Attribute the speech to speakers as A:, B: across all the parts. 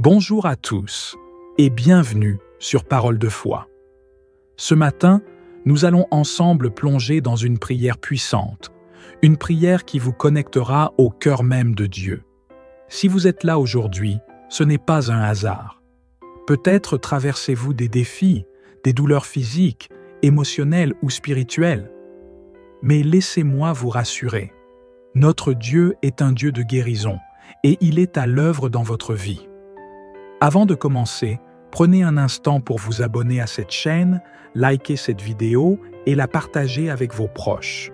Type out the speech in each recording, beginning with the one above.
A: Bonjour à tous et bienvenue sur Parole de foi. Ce matin, nous allons ensemble plonger dans une prière puissante, une prière qui vous connectera au cœur même de Dieu. Si vous êtes là aujourd'hui, ce n'est pas un hasard. Peut-être traversez-vous des défis, des douleurs physiques, émotionnelles ou spirituelles. Mais laissez-moi vous rassurer. Notre Dieu est un Dieu de guérison et il est à l'œuvre dans votre vie. Avant de commencer, prenez un instant pour vous abonner à cette chaîne, liker cette vidéo et la partager avec vos proches.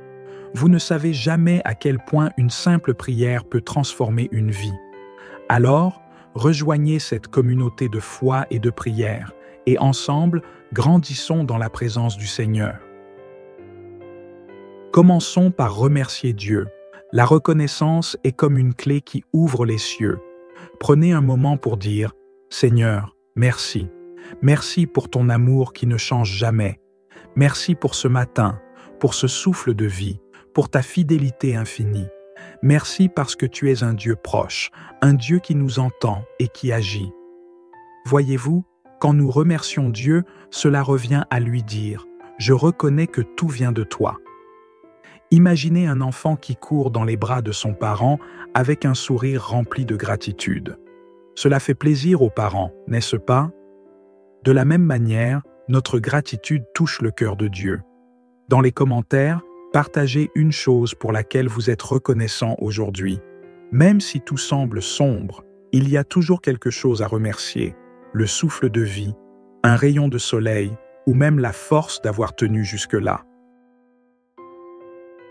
A: Vous ne savez jamais à quel point une simple prière peut transformer une vie. Alors, rejoignez cette communauté de foi et de prière, et ensemble, grandissons dans la présence du Seigneur. Commençons par remercier Dieu. La reconnaissance est comme une clé qui ouvre les cieux. Prenez un moment pour dire « Seigneur, merci. Merci pour ton amour qui ne change jamais. Merci pour ce matin, pour ce souffle de vie, pour ta fidélité infinie. Merci parce que tu es un Dieu proche, un Dieu qui nous entend et qui agit. » Voyez-vous, quand nous remercions Dieu, cela revient à lui dire « Je reconnais que tout vient de toi. » Imaginez un enfant qui court dans les bras de son parent avec un sourire rempli de gratitude. Cela fait plaisir aux parents, n'est-ce pas? De la même manière, notre gratitude touche le cœur de Dieu. Dans les commentaires, partagez une chose pour laquelle vous êtes reconnaissant aujourd'hui. Même si tout semble sombre, il y a toujours quelque chose à remercier, le souffle de vie, un rayon de soleil ou même la force d'avoir tenu jusque-là.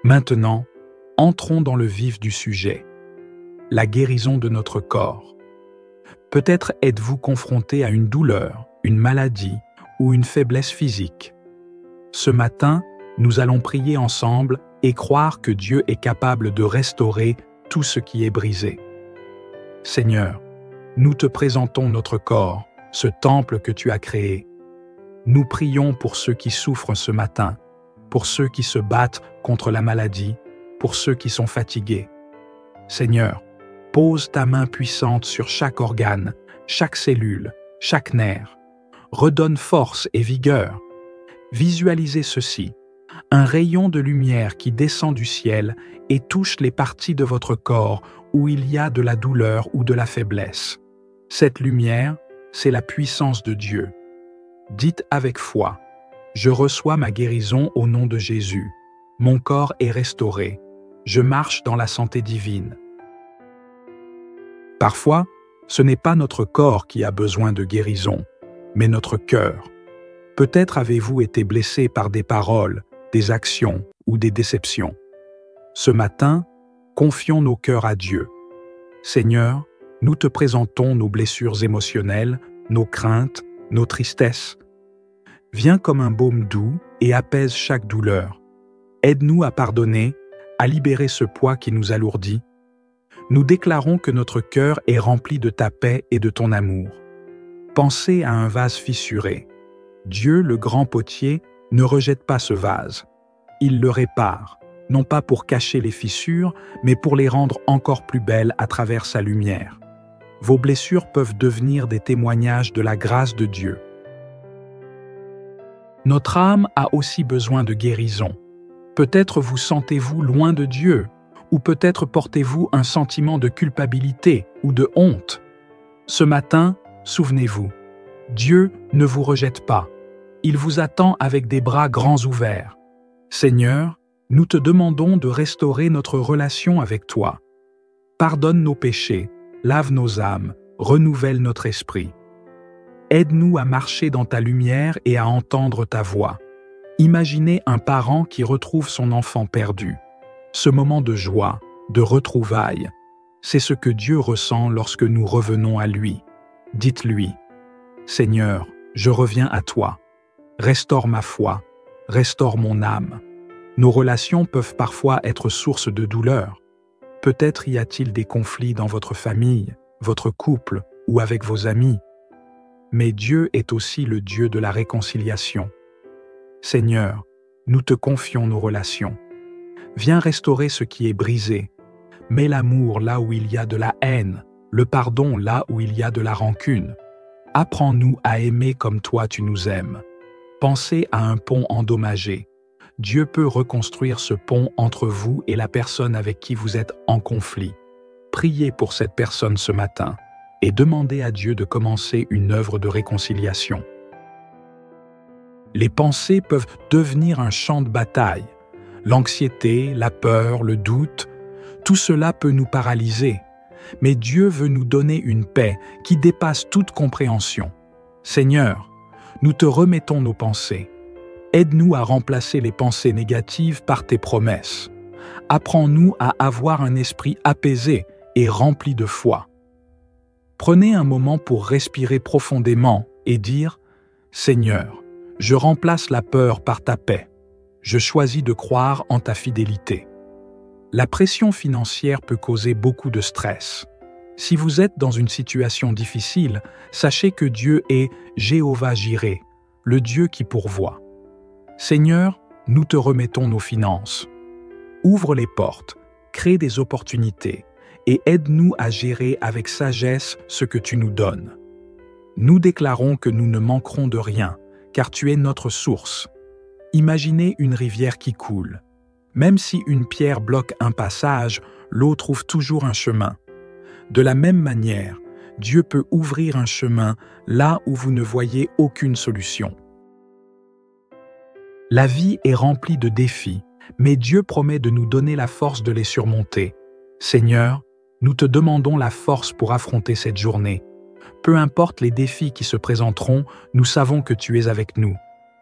A: Maintenant, entrons dans le vif du sujet, la guérison de notre corps. Peut-être êtes-vous confronté à une douleur, une maladie ou une faiblesse physique. Ce matin, nous allons prier ensemble et croire que Dieu est capable de restaurer tout ce qui est brisé. Seigneur, nous te présentons notre corps, ce temple que tu as créé. Nous prions pour ceux qui souffrent ce matin, pour ceux qui se battent contre la maladie, pour ceux qui sont fatigués. Seigneur, pose ta main puissante sur chaque organe, chaque cellule, chaque nerf. Redonne force et vigueur. Visualisez ceci, un rayon de lumière qui descend du ciel et touche les parties de votre corps où il y a de la douleur ou de la faiblesse. Cette lumière, c'est la puissance de Dieu. Dites avec foi, « Je reçois ma guérison au nom de Jésus. Mon corps est restauré. Je marche dans la santé divine. » Parfois, ce n'est pas notre corps qui a besoin de guérison, mais notre cœur. Peut-être avez-vous été blessé par des paroles, des actions ou des déceptions. Ce matin, confions nos cœurs à Dieu. Seigneur, nous te présentons nos blessures émotionnelles, nos craintes, nos tristesses. Viens comme un baume doux et apaise chaque douleur. Aide-nous à pardonner, à libérer ce poids qui nous alourdit. Nous déclarons que notre cœur est rempli de ta paix et de ton amour. Pensez à un vase fissuré. Dieu, le grand potier, ne rejette pas ce vase. Il le répare, non pas pour cacher les fissures, mais pour les rendre encore plus belles à travers sa lumière. Vos blessures peuvent devenir des témoignages de la grâce de Dieu. Notre âme a aussi besoin de guérison. Peut-être vous sentez-vous loin de Dieu, ou peut-être portez-vous un sentiment de culpabilité ou de honte. Ce matin, souvenez-vous, Dieu ne vous rejette pas. Il vous attend avec des bras grands ouverts. Seigneur, nous te demandons de restaurer notre relation avec toi. Pardonne nos péchés, lave nos âmes, renouvelle notre esprit. Aide-nous à marcher dans ta lumière et à entendre ta voix. Imaginez un parent qui retrouve son enfant perdu. Ce moment de joie, de retrouvailles, c'est ce que Dieu ressent lorsque nous revenons à lui. Dites-lui, « Seigneur, je reviens à toi. Restaure ma foi, restaure mon âme. » Nos relations peuvent parfois être source de douleur. Peut-être y a-t-il des conflits dans votre famille, votre couple ou avec vos amis. Mais Dieu est aussi le Dieu de la réconciliation. Seigneur, nous te confions nos relations. Viens restaurer ce qui est brisé. Mets l'amour là où il y a de la haine, le pardon là où il y a de la rancune. Apprends-nous à aimer comme toi tu nous aimes. Pensez à un pont endommagé. Dieu peut reconstruire ce pont entre vous et la personne avec qui vous êtes en conflit. Priez pour cette personne ce matin et demandez à Dieu de commencer une œuvre de réconciliation. Les pensées peuvent devenir un champ de bataille. L'anxiété, la peur, le doute, tout cela peut nous paralyser. Mais Dieu veut nous donner une paix qui dépasse toute compréhension. Seigneur, nous te remettons nos pensées. Aide-nous à remplacer les pensées négatives par tes promesses. Apprends-nous à avoir un esprit apaisé et rempli de foi. Prenez un moment pour respirer profondément et dire « Seigneur, je remplace la peur par ta paix. Je choisis de croire en ta fidélité. » La pression financière peut causer beaucoup de stress. Si vous êtes dans une situation difficile, sachez que Dieu est Jéhovah-Jireh, le Dieu qui pourvoit. Seigneur, nous te remettons nos finances. Ouvre les portes, crée des opportunités et aide-nous à gérer avec sagesse ce que tu nous donnes. Nous déclarons que nous ne manquerons de rien, car tu es notre source. Imaginez une rivière qui coule. Même si une pierre bloque un passage, l'eau trouve toujours un chemin. De la même manière, Dieu peut ouvrir un chemin là où vous ne voyez aucune solution. La vie est remplie de défis, mais Dieu promet de nous donner la force de les surmonter. Seigneur, nous te demandons la force pour affronter cette journée. Peu importe les défis qui se présenteront, nous savons que tu es avec nous.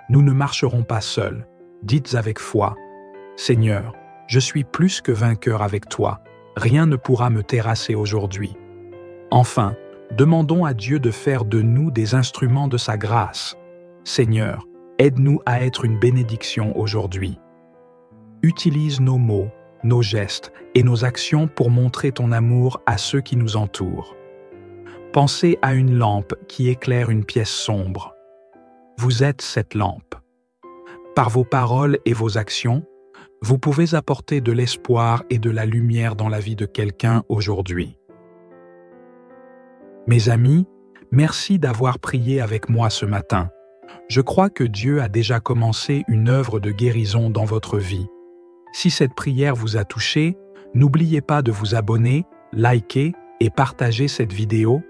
A: Nous ne marcherons pas seuls. Dites avec foi, Seigneur, je suis plus que vainqueur avec toi. Rien ne pourra me terrasser aujourd'hui. Enfin, demandons à Dieu de faire de nous des instruments de sa grâce. Seigneur, aide-nous à être une bénédiction aujourd'hui. Utilise nos mots, nos gestes et nos actions pour montrer ton amour à ceux qui nous entourent. Pensez à une lampe qui éclaire une pièce sombre. Vous êtes cette lampe. Par vos paroles et vos actions, vous pouvez apporter de l'espoir et de la lumière dans la vie de quelqu'un aujourd'hui. Mes amis, merci d'avoir prié avec moi ce matin. Je crois que Dieu a déjà commencé une œuvre de guérison dans votre vie. Si cette prière vous a touché, n'oubliez pas de vous abonner, liker et partager cette vidéo.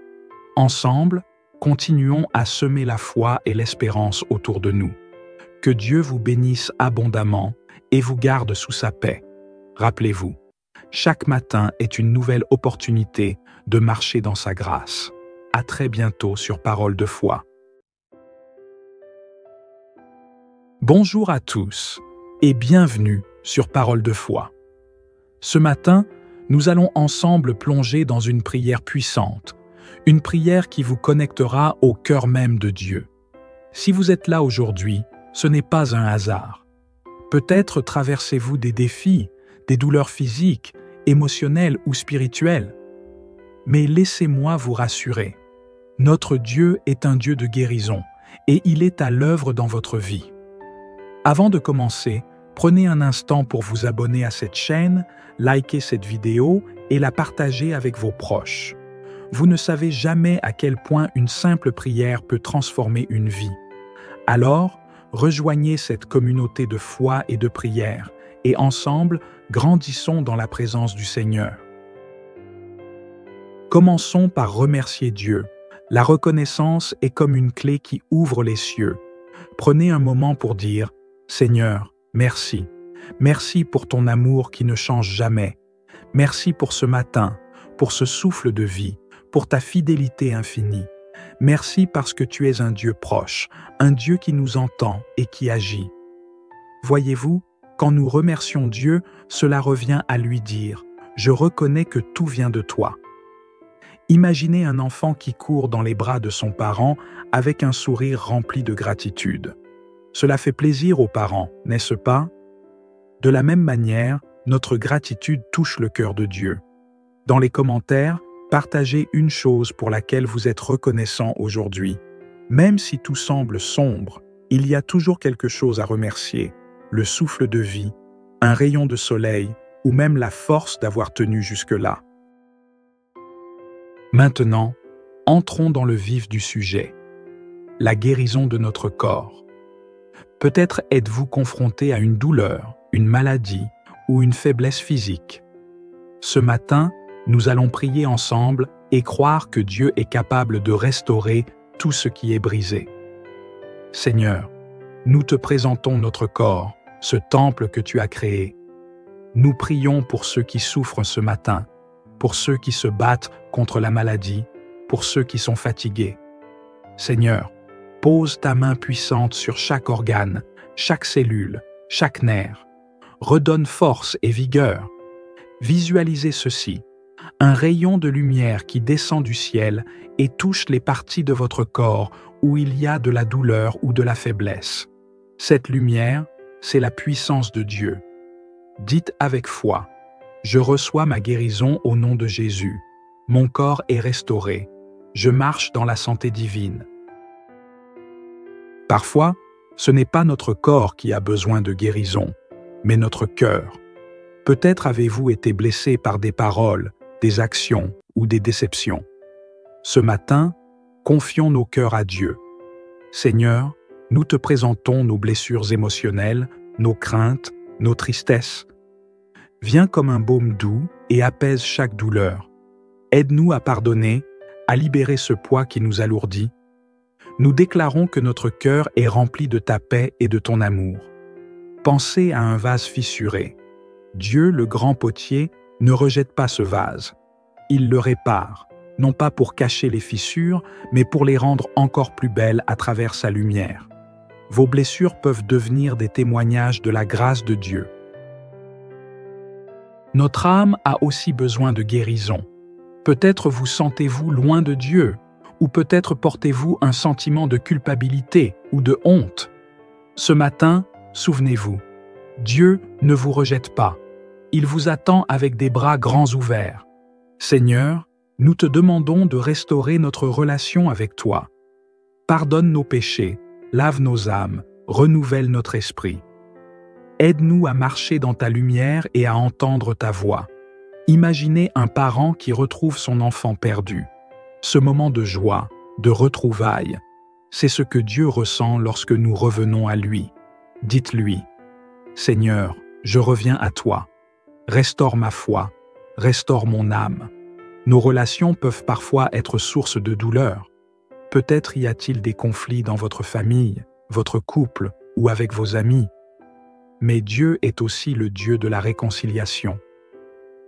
A: Ensemble, continuons à semer la foi et l'espérance autour de nous. Que Dieu vous bénisse abondamment et vous garde sous sa paix. Rappelez-vous, chaque matin est une nouvelle opportunité de marcher dans sa grâce. À très bientôt sur Parole de foi. Bonjour à tous et bienvenue sur Parole de foi. Ce matin, nous allons ensemble plonger dans une prière puissante, une prière qui vous connectera au cœur même de Dieu. Si vous êtes là aujourd'hui, ce n'est pas un hasard. Peut-être traversez-vous des défis, des douleurs physiques, émotionnelles ou spirituelles. Mais laissez-moi vous rassurer. Notre Dieu est un Dieu de guérison et il est à l'œuvre dans votre vie. Avant de commencer, prenez un instant pour vous abonner à cette chaîne, liker cette vidéo et la partager avec vos proches. Vous ne savez jamais à quel point une simple prière peut transformer une vie. Alors, rejoignez cette communauté de foi et de prière, et ensemble, grandissons dans la présence du Seigneur. Commençons par remercier Dieu. La reconnaissance est comme une clé qui ouvre les cieux. Prenez un moment pour dire « Seigneur, merci. Merci pour ton amour qui ne change jamais. Merci pour ce matin, pour ce souffle de vie, pour ta fidélité infinie. Merci parce que tu es un Dieu proche, un Dieu qui nous entend et qui agit. » Voyez-vous, quand nous remercions Dieu, cela revient à lui dire « Je reconnais que tout vient de toi. » Imaginez un enfant qui court dans les bras de son parent avec un sourire rempli de gratitude. Cela fait plaisir aux parents, n'est-ce pas? De la même manière, notre gratitude touche le cœur de Dieu. Dans les commentaires, partagez une chose pour laquelle vous êtes reconnaissant aujourd'hui. Même si tout semble sombre, il y a toujours quelque chose à remercier, le souffle de vie, un rayon de soleil ou même la force d'avoir tenu jusque-là. Maintenant, entrons dans le vif du sujet, la guérison de notre corps. Peut-être êtes-vous confronté à une douleur, une maladie ou une faiblesse physique. Ce matin, nous allons prier ensemble et croire que Dieu est capable de restaurer tout ce qui est brisé. Seigneur, nous te présentons notre corps, ce temple que tu as créé. Nous prions pour ceux qui souffrent ce matin, pour ceux qui se battent contre la maladie, pour ceux qui sont fatigués. Seigneur, pose ta main puissante sur chaque organe, chaque cellule, chaque nerf. Redonne force et vigueur. Visualisez ceci, un rayon de lumière qui descend du ciel et touche les parties de votre corps où il y a de la douleur ou de la faiblesse. Cette lumière, c'est la puissance de Dieu. Dites avec foi, « Je reçois ma guérison au nom de Jésus. Mon corps est restauré. Je marche dans la santé divine. » Parfois, ce n'est pas notre corps qui a besoin de guérison, mais notre cœur. Peut-être avez-vous été blessé par des paroles, des actions ou des déceptions. Ce matin, confions nos cœurs à Dieu. Seigneur, nous te présentons nos blessures émotionnelles, nos craintes, nos tristesses. Viens comme un baume doux et apaise chaque douleur. Aide-nous à pardonner, à libérer ce poids qui nous alourdit. Nous déclarons que notre cœur est rempli de ta paix et de ton amour. Pensez à un vase fissuré. Dieu, le grand potier, ne rejette pas ce vase. Il le répare, non pas pour cacher les fissures, mais pour les rendre encore plus belles à travers sa lumière. Vos blessures peuvent devenir des témoignages de la grâce de Dieu. Notre âme a aussi besoin de guérison. Peut-être vous sentez-vous loin de Dieu, ou peut-être portez-vous un sentiment de culpabilité ou de honte. Ce matin, souvenez-vous, Dieu ne vous rejette pas. Il vous attend avec des bras grands ouverts. Seigneur, nous te demandons de restaurer notre relation avec toi. Pardonne nos péchés, lave nos âmes, renouvelle notre esprit. Aide-nous à marcher dans ta lumière et à entendre ta voix. Imaginez un parent qui retrouve son enfant perdu. Ce moment de joie, de retrouvailles, c'est ce que Dieu ressent lorsque nous revenons à lui. Dites-lui, « Seigneur, je reviens à toi. Restaure ma foi, restaure mon âme. » Nos relations peuvent parfois être source de douleur. Peut-être y a-t-il des conflits dans votre famille, votre couple ou avec vos amis. Mais Dieu est aussi le Dieu de la réconciliation.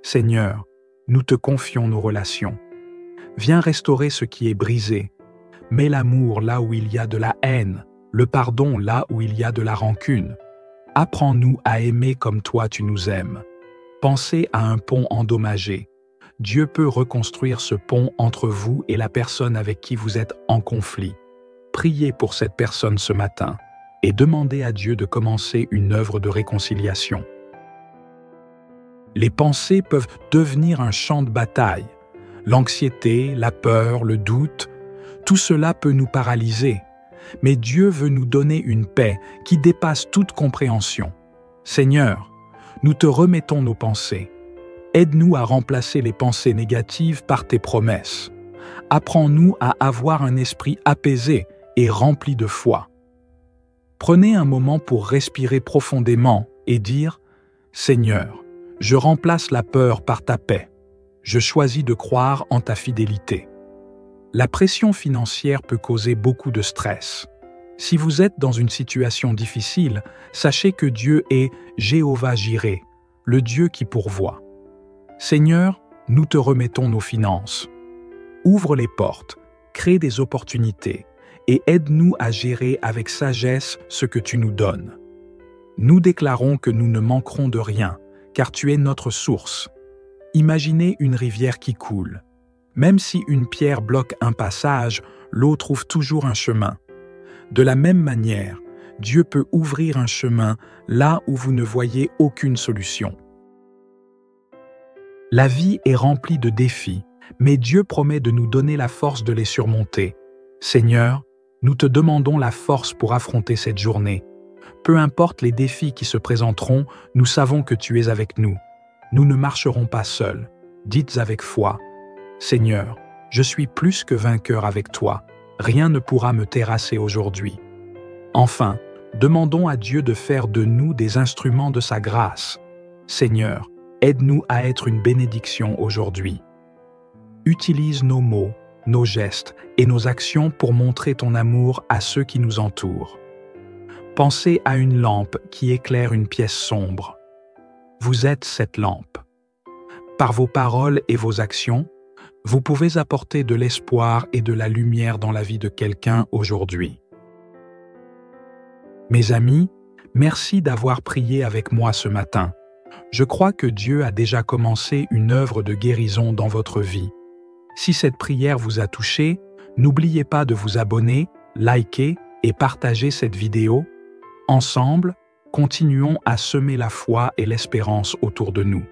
A: Seigneur, nous te confions nos relations. Viens restaurer ce qui est brisé. Mets l'amour là où il y a de la haine, le pardon là où il y a de la rancune. Apprends-nous à aimer comme toi tu nous aimes. Pensez à un pont endommagé. Dieu peut reconstruire ce pont entre vous et la personne avec qui vous êtes en conflit. Priez pour cette personne ce matin et demandez à Dieu de commencer une œuvre de réconciliation. Les pensées peuvent devenir un champ de bataille. L'anxiété, la peur, le doute, tout cela peut nous paralyser. Mais Dieu veut nous donner une paix qui dépasse toute compréhension. Seigneur, nous te remettons nos pensées. Aide-nous à remplacer les pensées négatives par tes promesses. Apprends-nous à avoir un esprit apaisé et rempli de foi. Prenez un moment pour respirer profondément et dire « Seigneur, je remplace la peur par ta paix. Je choisis de croire en ta fidélité. » La pression financière peut causer beaucoup de stress. Si vous êtes dans une situation difficile, sachez que Dieu est Jéhovah Jireh, le Dieu qui pourvoit. Seigneur, nous te remettons nos finances. Ouvre les portes, crée des opportunités et aide-nous à gérer avec sagesse ce que tu nous donnes. Nous déclarons que nous ne manquerons de rien, car tu es notre source. Imaginez une rivière qui coule. Même si une pierre bloque un passage, l'eau trouve toujours un chemin. De la même manière, Dieu peut ouvrir un chemin là où vous ne voyez aucune solution. La vie est remplie de défis, mais Dieu promet de nous donner la force de les surmonter. Seigneur, nous te demandons la force pour affronter cette journée. Peu importe les défis qui se présenteront, nous savons que tu es avec nous. Nous ne marcherons pas seuls. Dites avec foi, Seigneur, Je suis plus que vainqueur avec toi. Rien ne pourra me terrasser aujourd'hui. Enfin, demandons à Dieu de faire de nous des instruments de sa grâce. Seigneur, aide-nous à être une bénédiction aujourd'hui. Utilise nos mots, nos gestes et nos actions pour montrer ton amour à ceux qui nous entourent. Pensez à une lampe qui éclaire une pièce sombre. Vous êtes cette lampe. Par vos paroles et vos actions, vous pouvez apporter de l'espoir et de la lumière dans la vie de quelqu'un aujourd'hui. Mes amis, merci d'avoir prié avec moi ce matin. Je crois que Dieu a déjà commencé une œuvre de guérison dans votre vie. Si cette prière vous a touché, n'oubliez pas de vous abonner, liker et partager cette vidéo. Ensemble, continuons à semer la foi et l'espérance autour de nous.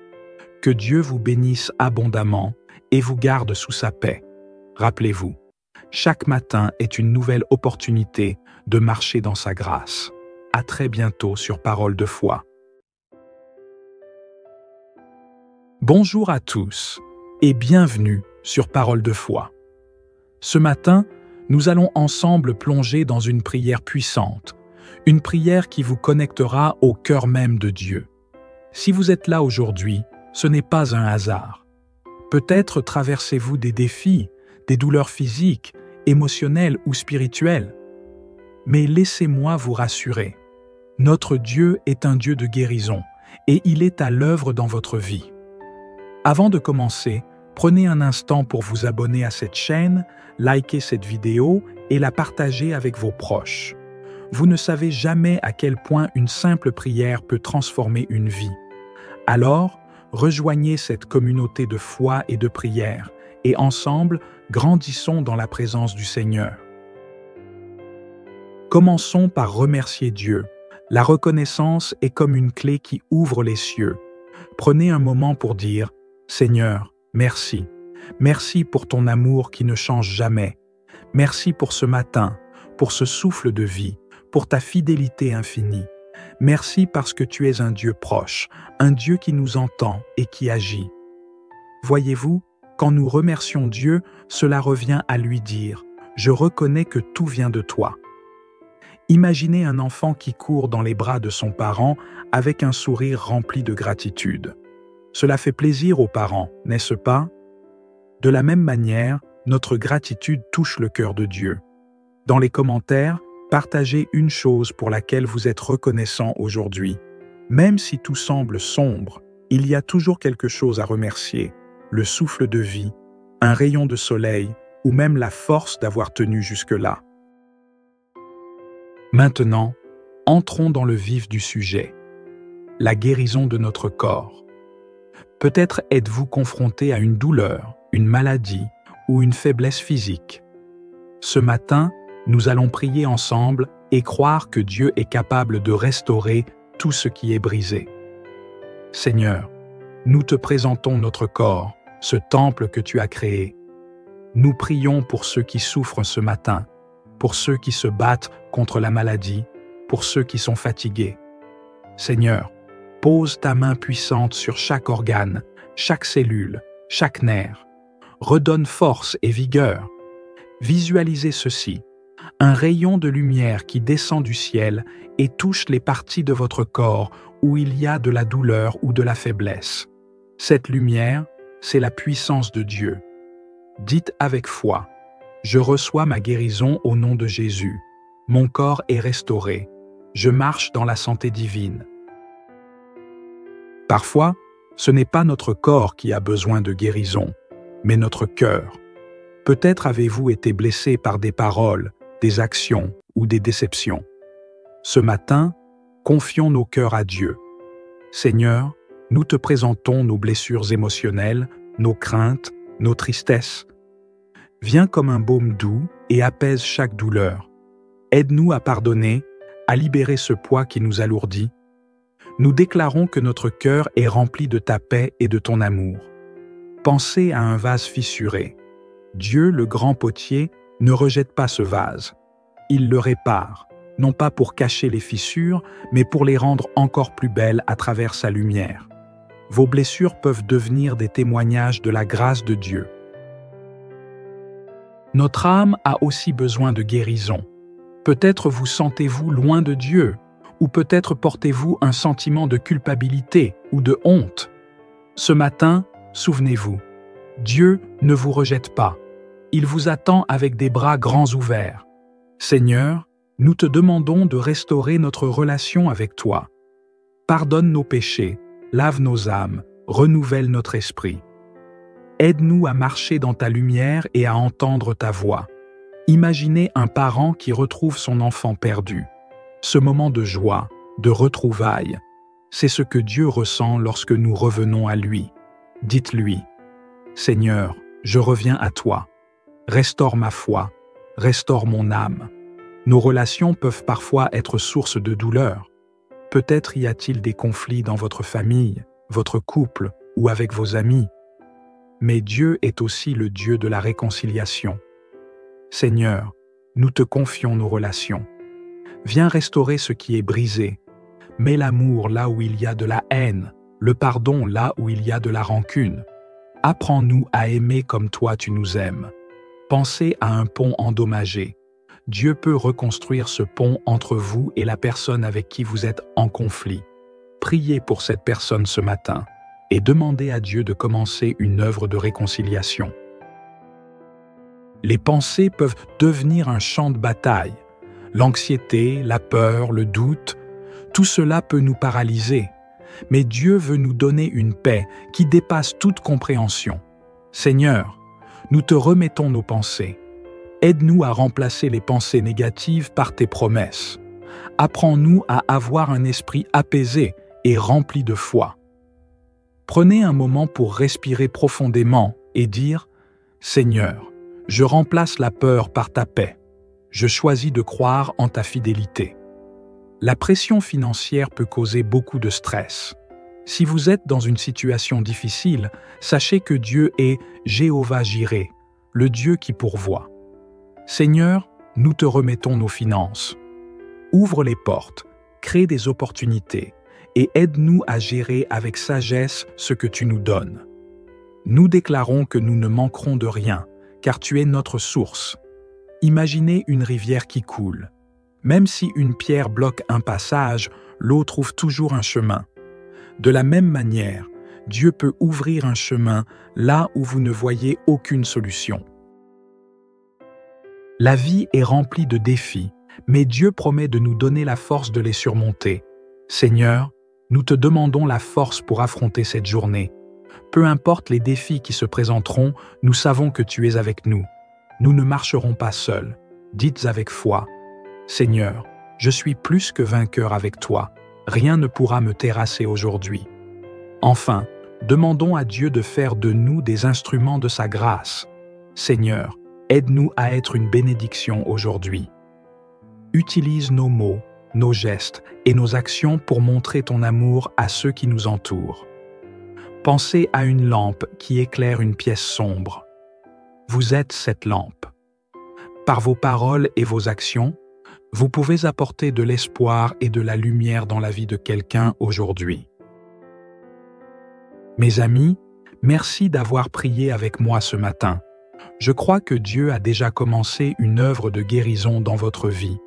A: Que Dieu vous bénisse abondamment et vous garde sous sa paix. Rappelez-vous, chaque matin est une nouvelle opportunité de marcher dans sa grâce. À très bientôt sur Parole de foi. Bonjour à tous et bienvenue sur Parole de foi. Ce matin, nous allons ensemble plonger dans une prière puissante, une prière qui vous connectera au cœur même de Dieu. Si vous êtes là aujourd'hui, ce n'est pas un hasard. Peut-être traversez-vous des défis, des douleurs physiques, émotionnelles ou spirituelles. Mais laissez-moi vous rassurer. Notre Dieu est un Dieu de guérison et il est à l'œuvre dans votre vie. Avant de commencer, prenez un instant pour vous abonner à cette chaîne, liker cette vidéo et la partager avec vos proches. Vous ne savez jamais à quel point une simple prière peut transformer une vie. Alors, rejoignez cette communauté de foi et de prière, et ensemble, grandissons dans la présence du Seigneur. Commençons par remercier Dieu. La reconnaissance est comme une clé qui ouvre les cieux. Prenez un moment pour dire « Seigneur, merci. Merci pour ton amour qui ne change jamais. Merci pour ce matin, pour ce souffle de vie, pour ta fidélité infinie. Merci parce que tu es un Dieu proche, un Dieu qui nous entend et qui agit. » Voyez-vous, quand nous remercions Dieu, cela revient à lui dire « Je reconnais que tout vient de toi. » Imaginez un enfant qui court dans les bras de son parent avec un sourire rempli de gratitude. Cela fait plaisir aux parents, n'est-ce pas? De la même manière, notre gratitude touche le cœur de Dieu. Dans les commentaires, partagez une chose pour laquelle vous êtes reconnaissant aujourd'hui. Même si tout semble sombre, il y a toujours quelque chose à remercier. Le souffle de vie, un rayon de soleil ou même la force d'avoir tenu jusque-là. Maintenant, entrons dans le vif du sujet. La guérison de notre corps. Peut-être êtes-vous confronté à une douleur, une maladie ou une faiblesse physique. Ce matin, nous allons prier ensemble et croire que Dieu est capable de restaurer tout ce qui est brisé. Seigneur, nous te présentons notre corps, ce temple que tu as créé. Nous prions pour ceux qui souffrent ce matin, pour ceux qui se battent contre la maladie, pour ceux qui sont fatigués. Seigneur, pose ta main puissante sur chaque organe, chaque cellule, chaque nerf. Redonne force et vigueur. Visualisez ceci, un rayon de lumière qui descend du ciel et touche les parties de votre corps où il y a de la douleur ou de la faiblesse. Cette lumière, c'est la puissance de Dieu. Dites avec foi, « Je reçois ma guérison au nom de Jésus. Mon corps est restauré. Je marche dans la santé divine. » Parfois, ce n'est pas notre corps qui a besoin de guérison, mais notre cœur. Peut-être avez-vous été blessé par des paroles, des actions ou des déceptions. Ce matin, confions nos cœurs à Dieu. Seigneur, nous te présentons nos blessures émotionnelles, nos craintes, nos tristesses. Viens comme un baume doux et apaise chaque douleur. Aide-nous à pardonner, à libérer ce poids qui nous alourdit. Nous déclarons que notre cœur est rempli de ta paix et de ton amour. Pensez à un vase fissuré. Dieu, le grand potier, ne rejette pas ce vase. Il le répare, non pas pour cacher les fissures, mais pour les rendre encore plus belles à travers sa lumière. Vos blessures peuvent devenir des témoignages de la grâce de Dieu. Notre âme a aussi besoin de guérison. Peut-être vous sentez-vous loin de Dieu, ou peut-être portez-vous un sentiment de culpabilité ou de honte. Ce matin, souvenez-vous, Dieu ne vous rejette pas. Il vous attend avec des bras grands ouverts. Seigneur, nous te demandons de restaurer notre relation avec toi. Pardonne nos péchés, lave nos âmes, renouvelle notre esprit. Aide-nous à marcher dans ta lumière et à entendre ta voix. Imaginez un parent qui retrouve son enfant perdu. Ce moment de joie, de retrouvailles, c'est ce que Dieu ressent lorsque nous revenons à lui. Dites-lui, « Seigneur, je reviens à toi. Restaure ma foi, restaure mon âme. » Nos relations peuvent parfois être source de douleur. Peut-être y a-t-il des conflits dans votre famille, votre couple ou avec vos amis. Mais Dieu est aussi le Dieu de la réconciliation. Seigneur, nous te confions nos relations. Viens restaurer ce qui est brisé. Mets l'amour là où il y a de la haine, le pardon là où il y a de la rancune. Apprends-nous à aimer comme toi tu nous aimes. Pensez à un pont endommagé. Dieu peut reconstruire ce pont entre vous et la personne avec qui vous êtes en conflit. Priez pour cette personne ce matin et demandez à Dieu de commencer une œuvre de réconciliation. Les pensées peuvent devenir un champ de bataille. L'anxiété, la peur, le doute, tout cela peut nous paralyser. Mais Dieu veut nous donner une paix qui dépasse toute compréhension. Seigneur, nous te remettons nos pensées. Aide-nous à remplacer les pensées négatives par tes promesses. Apprends-nous à avoir un esprit apaisé et rempli de foi. Prenez un moment pour respirer profondément et dire « Seigneur, je remplace la peur par ta paix. Je choisis de croire en ta fidélité. » La pression financière peut causer beaucoup de stress. Si vous êtes dans une situation difficile, sachez que Dieu est Jéhovah-Jireh, le Dieu qui pourvoit. Seigneur, nous te remettons nos finances. Ouvre les portes, crée des opportunités et aide-nous à gérer avec sagesse ce que tu nous donnes. Nous déclarons que nous ne manquerons de rien, car tu es notre source. Imaginez une rivière qui coule. Même si une pierre bloque un passage, l'eau trouve toujours un chemin. De la même manière, Dieu peut ouvrir un chemin là où vous ne voyez aucune solution. La vie est remplie de défis, mais Dieu promet de nous donner la force de les surmonter. Seigneur, nous te demandons la force pour affronter cette journée. Peu importe les défis qui se présenteront, nous savons que tu es avec nous. Nous ne marcherons pas seuls. Dites avec foi, Seigneur, je suis plus que vainqueur avec toi. Rien ne pourra me terrasser aujourd'hui. Enfin, demandons à Dieu de faire de nous des instruments de sa grâce. Seigneur, aide-nous à être une bénédiction aujourd'hui. Utilise nos mots, nos gestes et nos actions pour montrer ton amour à ceux qui nous entourent. Pensez à une lampe qui éclaire une pièce sombre. Vous êtes cette lampe. Par vos paroles et vos actions, vous pouvez apporter de l'espoir et de la lumière dans la vie de quelqu'un aujourd'hui. Mes amis, merci d'avoir prié avec moi ce matin. Je crois que Dieu a déjà commencé une œuvre de guérison dans votre vie.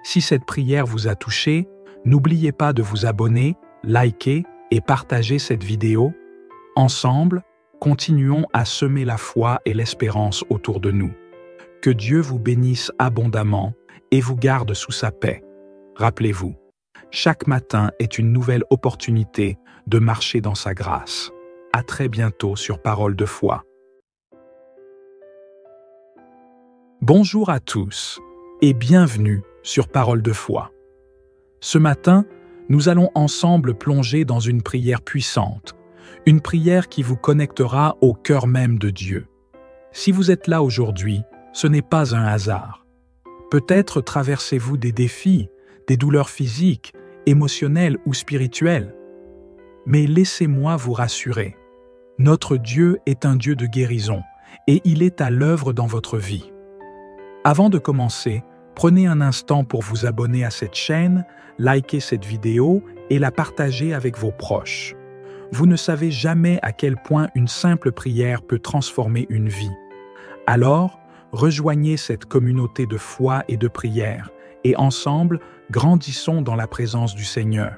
A: Si cette prière vous a touché, n'oubliez pas de vous abonner, liker et partager cette vidéo. Ensemble, continuons à semer la foi et l'espérance autour de nous. Que Dieu vous bénisse abondamment et vous garde sous sa paix. Rappelez-vous, chaque matin est une nouvelle opportunité de marcher dans sa grâce. À très bientôt sur Parole de foi. Bonjour à tous et bienvenue sur Parole de foi. Ce matin, nous allons ensemble plonger dans une prière puissante, une prière qui vous connectera au cœur même de Dieu. Si vous êtes là aujourd'hui, ce n'est pas un hasard. Peut-être traversez-vous des défis, des douleurs physiques, émotionnelles ou spirituelles. Mais laissez-moi vous rassurer. Notre Dieu est un Dieu de guérison et il est à l'œuvre dans votre vie. Avant de commencer, prenez un instant pour vous abonner à cette chaîne, liker cette vidéo et la partager avec vos proches. Vous ne savez jamais à quel point une simple prière peut transformer une vie. Alors, rejoignez cette communauté de foi et de prière, et ensemble, grandissons dans la présence du Seigneur.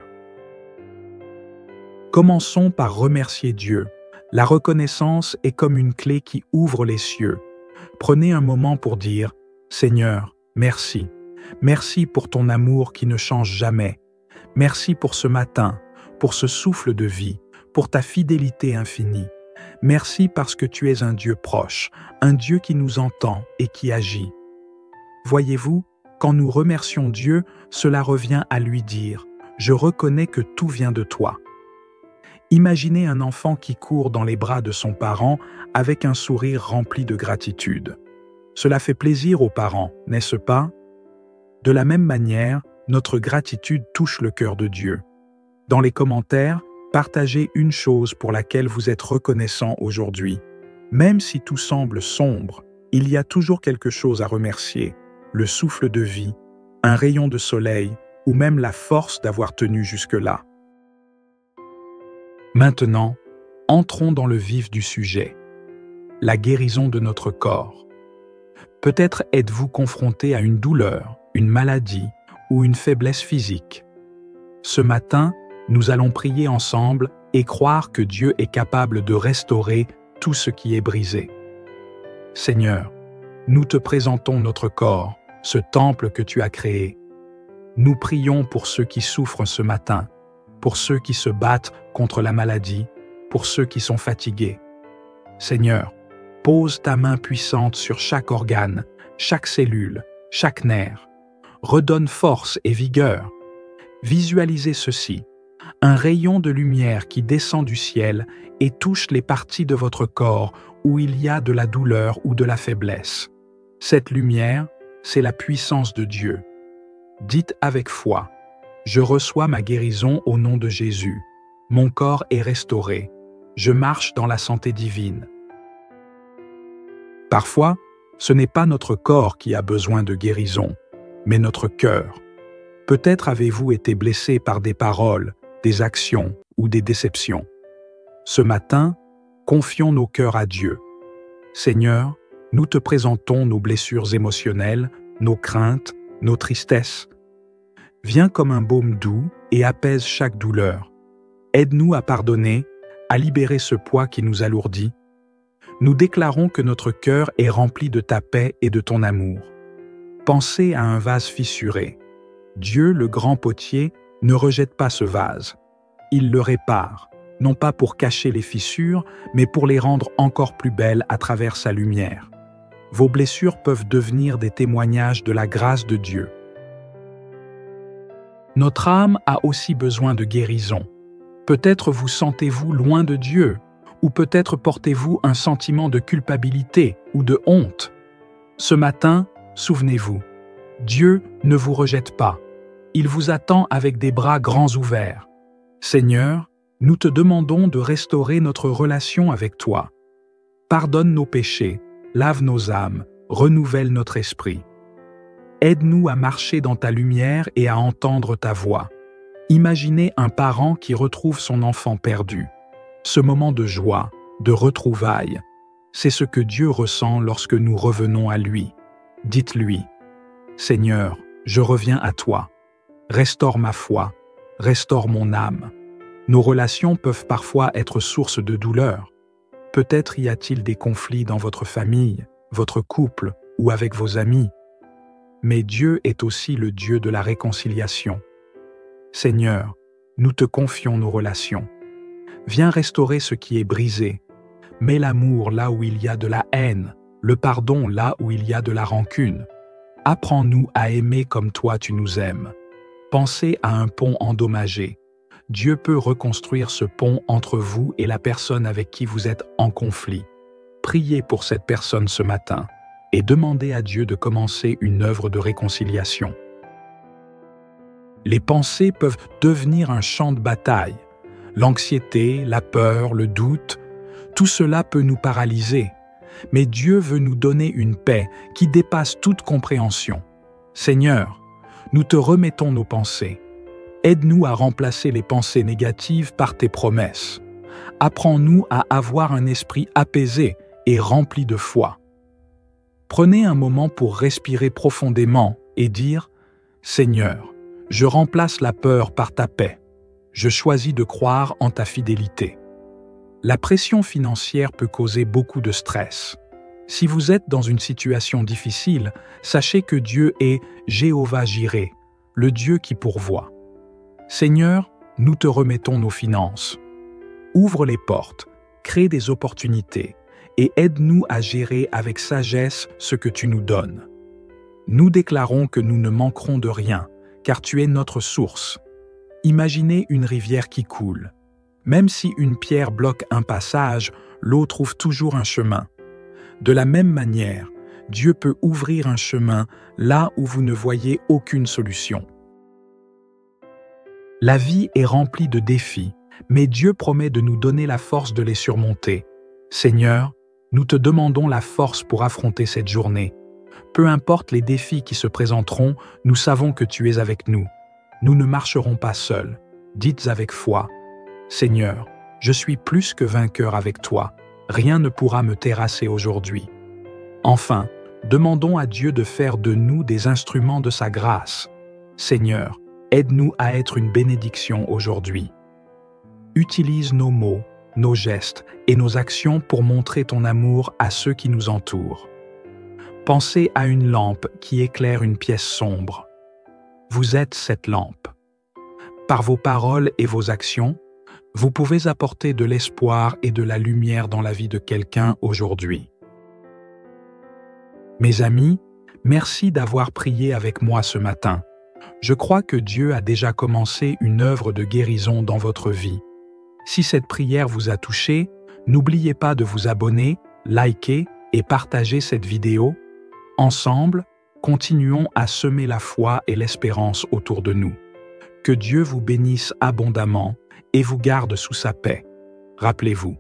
A: Commençons par remercier Dieu. La reconnaissance est comme une clé qui ouvre les cieux. Prenez un moment pour dire « Seigneur, merci. Merci pour ton amour qui ne change jamais. Merci pour ce matin, pour ce souffle de vie, pour ta fidélité infinie. Merci parce que tu es un Dieu proche, un Dieu qui nous entend et qui agit. » Voyez-vous, quand nous remercions Dieu, cela revient à lui dire « Je reconnais que tout vient de toi. » Imaginez un enfant qui court dans les bras de son parent avec un sourire rempli de gratitude. Cela fait plaisir aux parents, n'est-ce pas? De la même manière, notre gratitude touche le cœur de Dieu. Dans les commentaires, partagez une chose pour laquelle vous êtes reconnaissant aujourd'hui. Même si tout semble sombre, il y a toujours quelque chose à remercier, le souffle de vie, un rayon de soleil ou même la force d'avoir tenu jusque-là. Maintenant, entrons dans le vif du sujet, la guérison de notre corps. Peut-être êtes-vous confronté à une douleur, une maladie ou une faiblesse physique. Ce matin, nous allons prier ensemble et croire que Dieu est capable de restaurer tout ce qui est brisé. Seigneur, nous te présentons notre corps, ce temple que tu as créé. Nous prions pour ceux qui souffrent ce matin, pour ceux qui se battent contre la maladie, pour ceux qui sont fatigués. Seigneur, pose ta main puissante sur chaque organe, chaque cellule, chaque nerf. Redonne force et vigueur. Visualisez ceci, un rayon de lumière qui descend du ciel et touche les parties de votre corps où il y a de la douleur ou de la faiblesse. Cette lumière, c'est la puissance de Dieu. Dites avec foi, « Je reçois ma guérison au nom de Jésus. Mon corps est restauré. Je marche dans la santé divine. » Parfois, ce n'est pas notre corps qui a besoin de guérison, mais notre cœur. Peut-être avez-vous été blessé par des paroles, des actions ou des déceptions. Ce matin, confions nos cœurs à Dieu. Seigneur, nous te présentons nos blessures émotionnelles, nos craintes, nos tristesses. Viens comme un baume doux et apaise chaque douleur. Aide-nous à pardonner, à libérer ce poids qui nous alourdit. Nous déclarons que notre cœur est rempli de ta paix et de ton amour. Pensez à un vase fissuré. Dieu, le grand potier, ne rejette pas ce vase. Il le répare, non pas pour cacher les fissures, mais pour les rendre encore plus belles à travers sa lumière. Vos blessures peuvent devenir des témoignages de la grâce de Dieu. Notre âme a aussi besoin de guérison. Peut-être vous sentez-vous loin de Dieu, ou peut-être portez-vous un sentiment de culpabilité ou de honte. Ce matin, souvenez-vous, Dieu ne vous rejette pas. Il vous attend avec des bras grands ouverts. Seigneur, nous te demandons de restaurer notre relation avec toi. Pardonne nos péchés, lave nos âmes, renouvelle notre esprit. Aide-nous à marcher dans ta lumière et à entendre ta voix. Imaginez un parent qui retrouve son enfant perdu. Ce moment de joie, de retrouvailles, c'est ce que Dieu ressent lorsque nous revenons à lui. Dites-lui, « Seigneur, je reviens à toi. Restaure ma foi, restaure mon âme. » Nos relations peuvent parfois être source de douleur. Peut-être y a-t-il des conflits dans votre famille, votre couple ou avec vos amis. Mais Dieu est aussi le Dieu de la réconciliation. Seigneur, nous te confions nos relations. Viens restaurer ce qui est brisé. Mets l'amour là où il y a de la haine, le pardon là où il y a de la rancune. Apprends-nous à aimer comme toi tu nous aimes. Pensez à un pont endommagé. Dieu peut reconstruire ce pont entre vous et la personne avec qui vous êtes en conflit. Priez pour cette personne ce matin et demandez à Dieu de commencer une œuvre de réconciliation. Les pensées peuvent devenir un champ de bataille. L'anxiété, la peur, le doute, tout cela peut nous paralyser. Mais Dieu veut nous donner une paix qui dépasse toute compréhension. Seigneur, nous te remettons nos pensées. Aide-nous à remplacer les pensées négatives par tes promesses. Apprends-nous à avoir un esprit apaisé et rempli de foi. Prenez un moment pour respirer profondément et dire « Seigneur, je remplace la peur par ta paix. Je choisis de croire en ta fidélité. » La pression financière peut causer beaucoup de stress. Si vous êtes dans une situation difficile, sachez que Dieu est Jéhovah-Jireh, le Dieu qui pourvoit. Seigneur, nous te remettons nos finances. Ouvre les portes, crée des opportunités et aide-nous à gérer avec sagesse ce que tu nous donnes. Nous déclarons que nous ne manquerons de rien, car tu es notre source. Imaginez une rivière qui coule. Même si une pierre bloque un passage, l'eau trouve toujours un chemin. De la même manière, Dieu peut ouvrir un chemin là où vous ne voyez aucune solution. La vie est remplie de défis, mais Dieu promet de nous donner la force de les surmonter. Seigneur, nous te demandons la force pour affronter cette journée. Peu importe les défis qui se présenteront, nous savons que tu es avec nous. Nous ne marcherons pas seuls. Dites avec foi, Seigneur, je suis plus que vainqueur avec toi. Rien ne pourra me terrasser aujourd'hui. Enfin, demandons à Dieu de faire de nous des instruments de sa grâce. Seigneur, aide-nous à être une bénédiction aujourd'hui. Utilise nos mots, nos gestes et nos actions pour montrer ton amour à ceux qui nous entourent. Pensez à une lampe qui éclaire une pièce sombre. Vous êtes cette lampe. Par vos paroles et vos actions, vous pouvez apporter de l'espoir et de la lumière dans la vie de quelqu'un aujourd'hui. Mes amis, merci d'avoir prié avec moi ce matin. Je crois que Dieu a déjà commencé une œuvre de guérison dans votre vie. Si cette prière vous a touché, n'oubliez pas de vous abonner, liker et partager cette vidéo. Ensemble, continuons à semer la foi et l'espérance autour de nous. Que Dieu vous bénisse abondamment et vous garde sous sa paix. Rappelez-vous,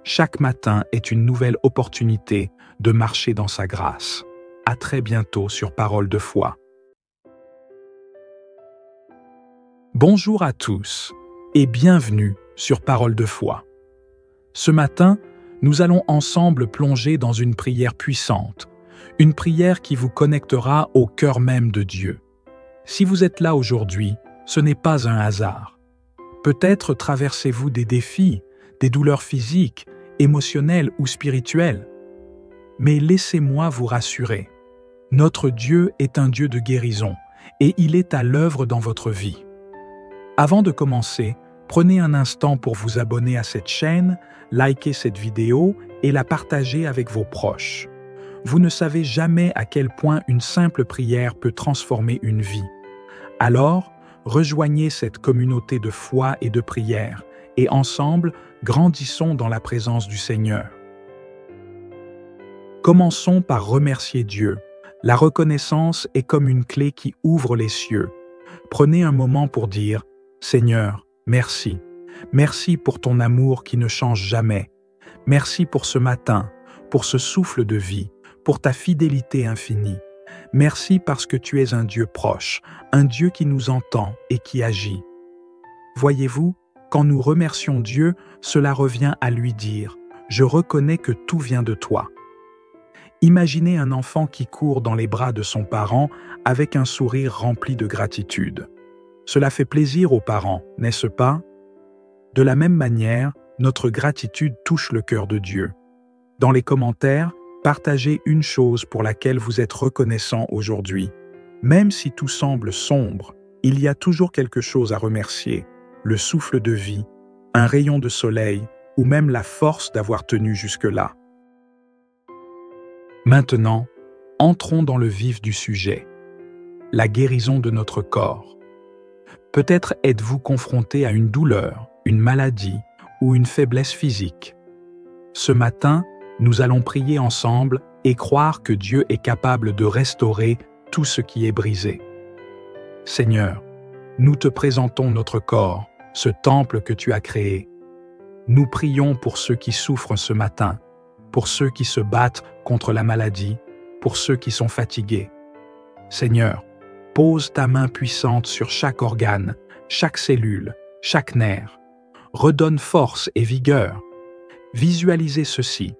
A: chaque matin est une nouvelle opportunité de marcher dans sa grâce. À très bientôt sur Parole de foi. Bonjour à tous et bienvenue sur Parole de foi. Ce matin, nous allons ensemble plonger dans une prière puissante, une prière qui vous connectera au cœur même de Dieu. Si vous êtes là aujourd'hui, ce n'est pas un hasard. Peut-être traversez-vous des défis, des douleurs physiques, émotionnelles ou spirituelles. Mais laissez-moi vous rassurer. Notre Dieu est un Dieu de guérison et il est à l'œuvre dans votre vie. Avant de commencer, prenez un instant pour vous abonner à cette chaîne, liker cette vidéo et la partager avec vos proches. Vous ne savez jamais à quel point une simple prière peut transformer une vie. Alors, rejoignez cette communauté de foi et de prière, et ensemble, grandissons dans la présence du Seigneur. Commençons par remercier Dieu. La reconnaissance est comme une clé qui ouvre les cieux. Prenez un moment pour dire « Seigneur, merci. Merci pour ton amour qui ne change jamais. Merci pour ce matin, pour ce souffle de vie, pour ta fidélité infinie. Merci parce que tu es un Dieu proche, un Dieu qui nous entend et qui agit. » Voyez-vous, quand nous remercions Dieu, cela revient à lui dire « Je reconnais que tout vient de toi. » Imaginez un enfant qui court dans les bras de son parent avec un sourire rempli de gratitude. Cela fait plaisir aux parents, n'est-ce pas? De la même manière, notre gratitude touche le cœur de Dieu. Dans les commentaires, partagez une chose pour laquelle vous êtes reconnaissant aujourd'hui. Même si tout semble sombre, il y a toujours quelque chose à remercier. Le souffle de vie, un rayon de soleil ou même la force d'avoir tenu jusque-là. Maintenant, entrons dans le vif du sujet. La guérison de notre corps. Peut-être êtes-vous confronté à une douleur, une maladie ou une faiblesse physique. Ce matin, nous allons prier ensemble et croire que Dieu est capable de restaurer tout ce qui est brisé. Seigneur, nous te présentons notre corps, ce temple que tu as créé. Nous prions pour ceux qui souffrent ce matin, pour ceux qui se battent contre la maladie, pour ceux qui sont fatigués. Seigneur, pose ta main puissante sur chaque organe, chaque cellule, chaque nerf. Redonne force et vigueur. Visualisez ceci.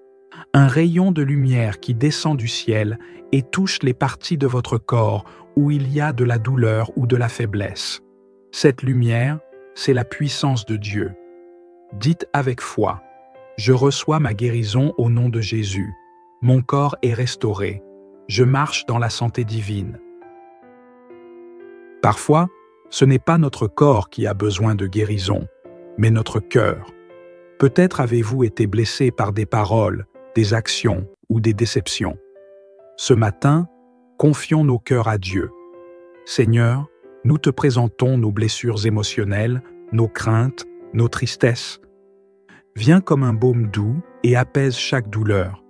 A: un rayon de lumière qui descend du ciel et touche les parties de votre corps où il y a de la douleur ou de la faiblesse. Cette lumière, c'est la puissance de Dieu. Dites avec foi, « Je reçois ma guérison au nom de Jésus. Mon corps est restauré. Je marche dans la santé divine. » Parfois, ce n'est pas notre corps qui a besoin de guérison, mais notre cœur. Peut-être avez-vous été blessé par des paroles, des actions ou des déceptions. Ce matin, confions nos cœurs à Dieu. Seigneur, nous te présentons nos blessures émotionnelles, nos craintes, nos tristesses. Viens comme un baume doux et apaise chaque douleur.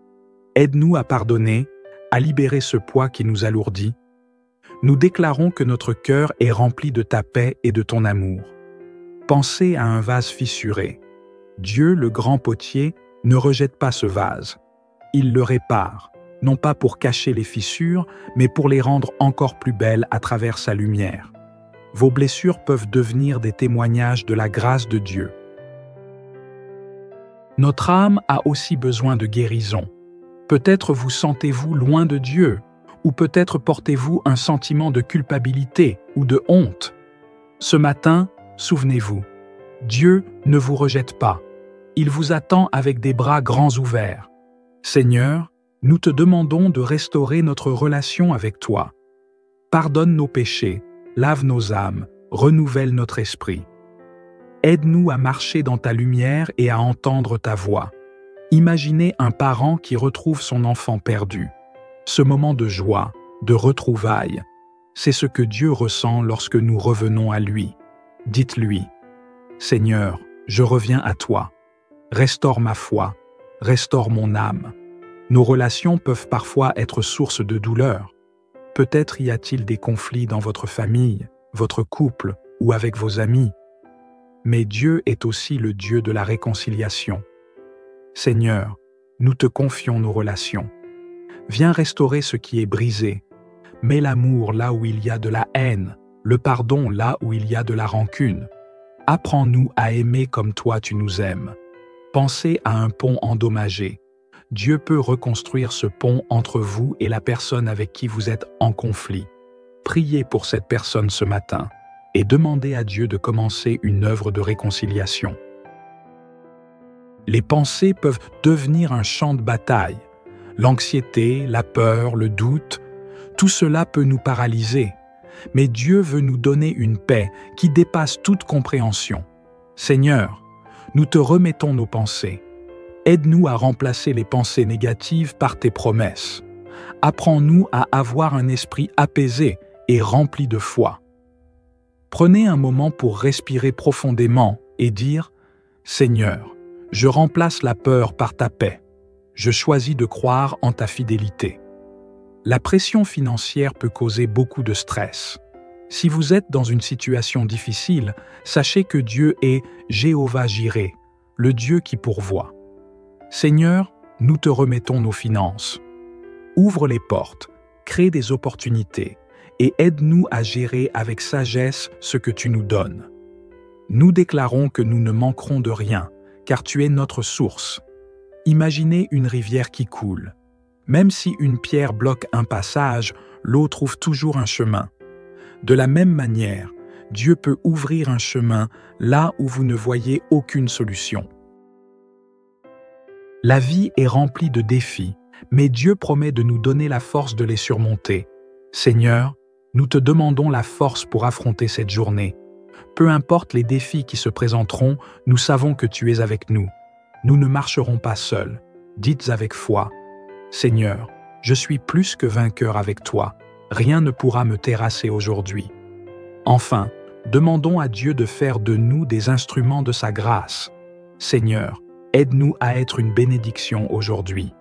A: Aide-nous à pardonner, à libérer ce poids qui nous alourdit. Nous déclarons que notre cœur est rempli de ta paix et de ton amour. Pensez à un vase fissuré. Dieu, le grand potier, ne rejette pas ce vase. Il le répare, non pas pour cacher les fissures, mais pour les rendre encore plus belles à travers sa lumière. Vos blessures peuvent devenir des témoignages de la grâce de Dieu. Notre âme a aussi besoin de guérison. Peut-être vous sentez-vous loin de Dieu, ou peut-être portez-vous un sentiment de culpabilité ou de honte. Ce matin, souvenez-vous, Dieu ne vous rejette pas. Il vous attend avec des bras grands ouverts. Seigneur, nous te demandons de restaurer notre relation avec toi. Pardonne nos péchés, lave nos âmes, renouvelle notre esprit. Aide-nous à marcher dans ta lumière et à entendre ta voix. Imaginez un parent qui retrouve son enfant perdu. Ce moment de joie, de retrouvailles, c'est ce que Dieu ressent lorsque nous revenons à lui. Dites-lui, « Seigneur, je reviens à toi. Restaure ma foi, restaure mon âme. » Nos relations peuvent parfois être source de douleur. Peut-être y a-t-il des conflits dans votre famille, votre couple ou avec vos amis. Mais Dieu est aussi le Dieu de la réconciliation. Seigneur, nous te confions nos relations. Viens restaurer ce qui est brisé. Mets l'amour là où il y a de la haine, le pardon là où il y a de la rancune. Apprends-nous à aimer comme toi tu nous aimes. Pensez à un pont endommagé. Dieu peut reconstruire ce pont entre vous et la personne avec qui vous êtes en conflit. Priez pour cette personne ce matin et demandez à Dieu de commencer une œuvre de réconciliation. Les pensées peuvent devenir un champ de bataille. L'anxiété, la peur, le doute, tout cela peut nous paralyser. Mais Dieu veut nous donner une paix qui dépasse toute compréhension. Seigneur, nous te remettons nos pensées. Aide-nous à remplacer les pensées négatives par tes promesses. Apprends-nous à avoir un esprit apaisé et rempli de foi. Prenez un moment pour respirer profondément et dire « Seigneur, je remplace la peur par ta paix. Je choisis de croire en ta fidélité. » La pression financière peut causer beaucoup de stress. Si vous êtes dans une situation difficile, sachez que Dieu est Jéhovah-Jireh, le Dieu qui pourvoit. Seigneur, nous te remettons nos finances. Ouvre les portes, crée des opportunités et aide-nous à gérer avec sagesse ce que tu nous donnes. Nous déclarons que nous ne manquerons de rien, car tu es notre source. Imaginez une rivière qui coule. Même si une pierre bloque un passage, l'eau trouve toujours un chemin. De la même manière, Dieu peut ouvrir un chemin là où vous ne voyez aucune solution. La vie est remplie de défis, mais Dieu promet de nous donner la force de les surmonter. Seigneur, nous te demandons la force pour affronter cette journée. Peu importe les défis qui se présenteront, nous savons que tu es avec nous. Nous ne marcherons pas seuls. Dites avec foi, « Seigneur, je suis plus que vainqueur avec toi. Rien ne pourra me terrasser aujourd'hui. » Enfin, demandons à Dieu de faire de nous des instruments de sa grâce. Seigneur, aide-nous à être une bénédiction aujourd'hui.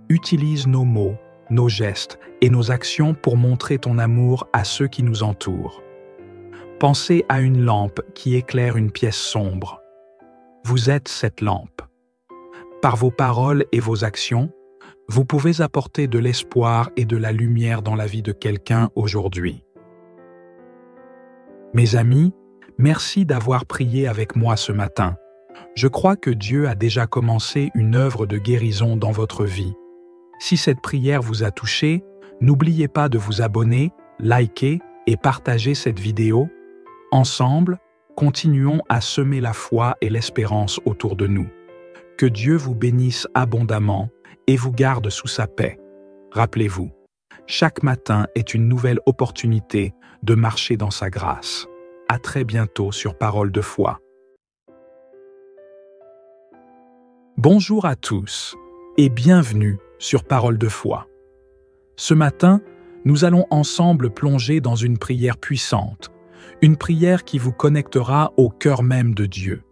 A: Utilise nos mots, nos gestes et nos actions pour montrer ton amour à ceux qui nous entourent. Pensez à une lampe qui éclaire une pièce sombre. Vous êtes cette lampe. Par vos paroles et vos actions, vous pouvez apporter de l'espoir et de la lumière dans la vie de quelqu'un aujourd'hui. Mes amis, merci d'avoir prié avec moi ce matin. Je crois que Dieu a déjà commencé une œuvre de guérison dans votre vie. Si cette prière vous a touché, n'oubliez pas de vous abonner, liker et partager cette vidéo. Ensemble, continuons à semer la foi et l'espérance autour de nous. Que Dieu vous bénisse abondamment et vous garde sous sa paix. Rappelez-vous, chaque matin est une nouvelle opportunité de marcher dans sa grâce. À très bientôt sur Parole de foi. Bonjour à tous et bienvenue sur Parole de foi. Ce matin, nous allons ensemble plonger dans une prière puissante, une prière qui vous connectera au cœur même de Dieu.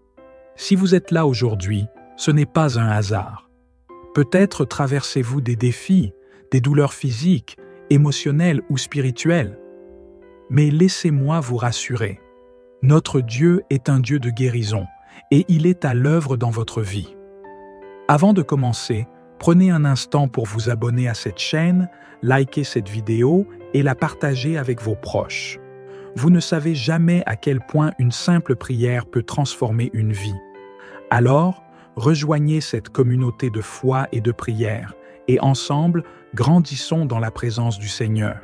A: Si vous êtes là aujourd'hui, ce n'est pas un hasard. Peut-être traversez-vous des défis, des douleurs physiques, émotionnelles ou spirituelles. Mais laissez-moi vous rassurer. Notre Dieu est un Dieu de guérison et il est à l'œuvre dans votre vie. Avant de commencer, prenez un instant pour vous abonner à cette chaîne, liker cette vidéo et la partager avec vos proches. Vous ne savez jamais à quel point une simple prière peut transformer une vie. Alors, rejoignez cette communauté de foi et de prière et ensemble, grandissons dans la présence du Seigneur.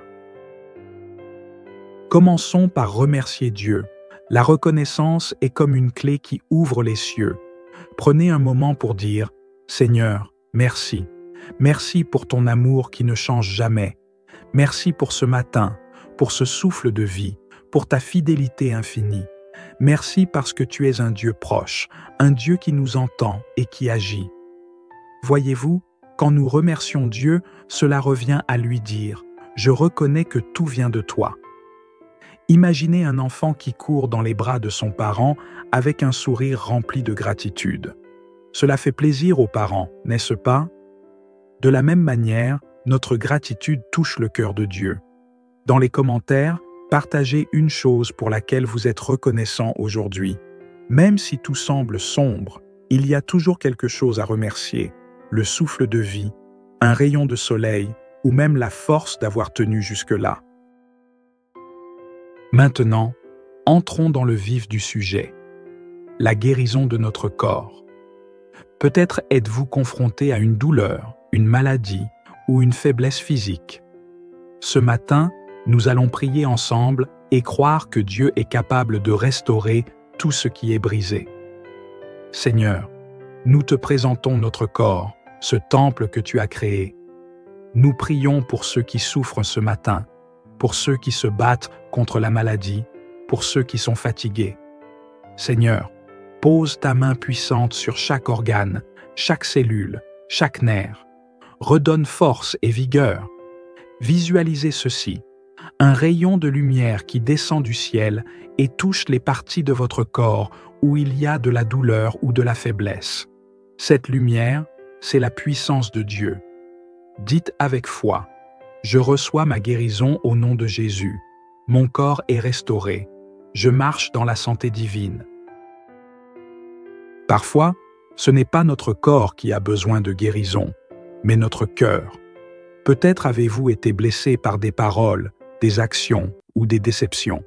A: Commençons par remercier Dieu. La reconnaissance est comme une clé qui ouvre les cieux. Prenez un moment pour dire « Seigneur, merci. Merci pour ton amour qui ne change jamais. Merci pour ce matin, pour ce souffle de vie, pour ta fidélité infinie. Merci parce que tu es un Dieu proche, un Dieu qui nous entend et qui agit. » Voyez-vous, quand nous remercions Dieu, cela revient à lui dire « Je reconnais que tout vient de toi. » Imaginez un enfant qui court dans les bras de son parent avec un sourire rempli de gratitude. Cela fait plaisir aux parents, n'est-ce pas? De la même manière, notre gratitude touche le cœur de Dieu. Dans les commentaires, partagez une chose pour laquelle vous êtes reconnaissant aujourd'hui. Même si tout semble sombre, il y a toujours quelque chose à remercier. Le souffle de vie, un rayon de soleil ou même la force d'avoir tenu jusque-là. Maintenant, entrons dans le vif du sujet. La guérison de notre corps. Peut-être êtes-vous confronté à une douleur, une maladie ou une faiblesse physique. Ce matin, nous allons prier ensemble et croire que Dieu est capable de restaurer tout ce qui est brisé. Seigneur, nous te présentons notre corps, ce temple que tu as créé. Nous prions pour ceux qui souffrent ce matin, pour ceux qui se battent contre la maladie, pour ceux qui sont fatigués. Seigneur, pose ta main puissante sur chaque organe, chaque cellule, chaque nerf. Redonne force et vigueur. Visualisez ceci, un rayon de lumière qui descend du ciel et touche les parties de votre corps où il y a de la douleur ou de la faiblesse. Cette lumière, c'est la puissance de Dieu. Dites avec foi, « Je reçois ma guérison au nom de Jésus. Mon corps est restauré. Je marche dans la santé divine. » Parfois, ce n'est pas notre corps qui a besoin de guérison, mais notre cœur. Peut-être avez-vous été blessé par des paroles, des actions ou des déceptions.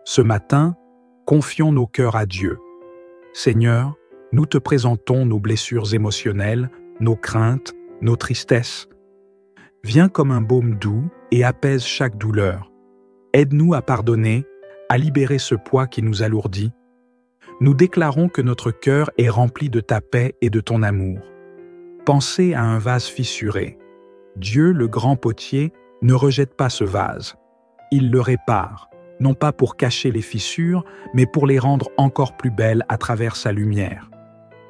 A: Ce matin, confions nos cœurs à Dieu. Seigneur, nous te présentons nos blessures émotionnelles, nos craintes, nos tristesses. Viens comme un baume doux et apaise chaque douleur. Aide-nous à pardonner, à libérer ce poids qui nous alourdit. Nous déclarons que notre cœur est rempli de ta paix et de ton amour. Pensez à un vase fissuré. Dieu, le grand potier, ne rejette pas ce vase. Il le répare, non pas pour cacher les fissures, mais pour les rendre encore plus belles à travers sa lumière.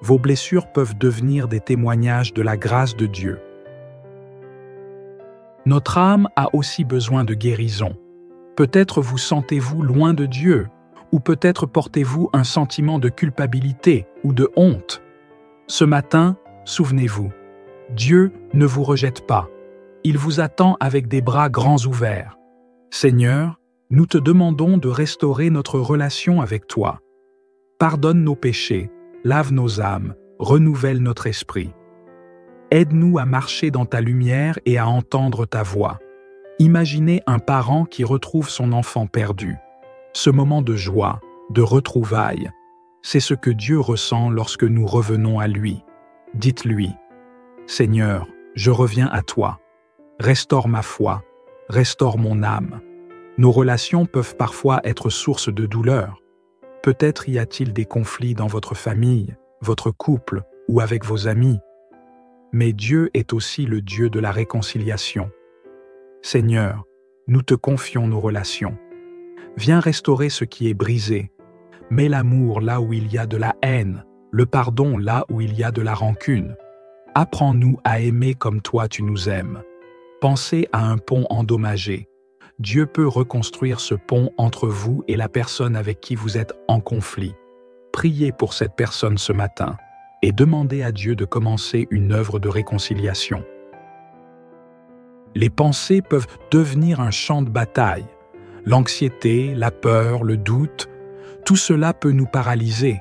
A: Vos blessures peuvent devenir des témoignages de la grâce de Dieu. Notre âme a aussi besoin de guérison. Peut-être vous sentez-vous loin de Dieu, ou peut-être portez-vous un sentiment de culpabilité ou de honte. Ce matin, souvenez-vous, Dieu ne vous rejette pas. Il vous attend avec des bras grands ouverts. Seigneur, nous te demandons de restaurer notre relation avec toi. Pardonne nos péchés, lave nos âmes, renouvelle notre esprit. Aide-nous à marcher dans ta lumière et à entendre ta voix. Imaginez un parent qui retrouve son enfant perdu. Ce moment de joie, de retrouvailles. C'est ce que Dieu ressent lorsque nous revenons à lui. Dites-lui, « Seigneur, je reviens à toi. Restaure ma foi, restaure mon âme. » Nos relations peuvent parfois être source de douleur. Peut-être y a-t-il des conflits dans votre famille, votre couple ou avec vos amis. Mais Dieu est aussi le Dieu de la réconciliation. Seigneur, nous te confions nos relations. Viens restaurer ce qui est brisé. Mets l'amour là où il y a de la haine, le pardon là où il y a de la rancune. Apprends-nous à aimer comme toi tu nous aimes. Pensez à un pont endommagé. Dieu peut reconstruire ce pont entre vous et la personne avec qui vous êtes en conflit. Priez pour cette personne ce matin et demandez à Dieu de commencer une œuvre de réconciliation. Les pensées peuvent devenir un champ de bataille. L'anxiété, la peur, le doute, tout cela peut nous paralyser.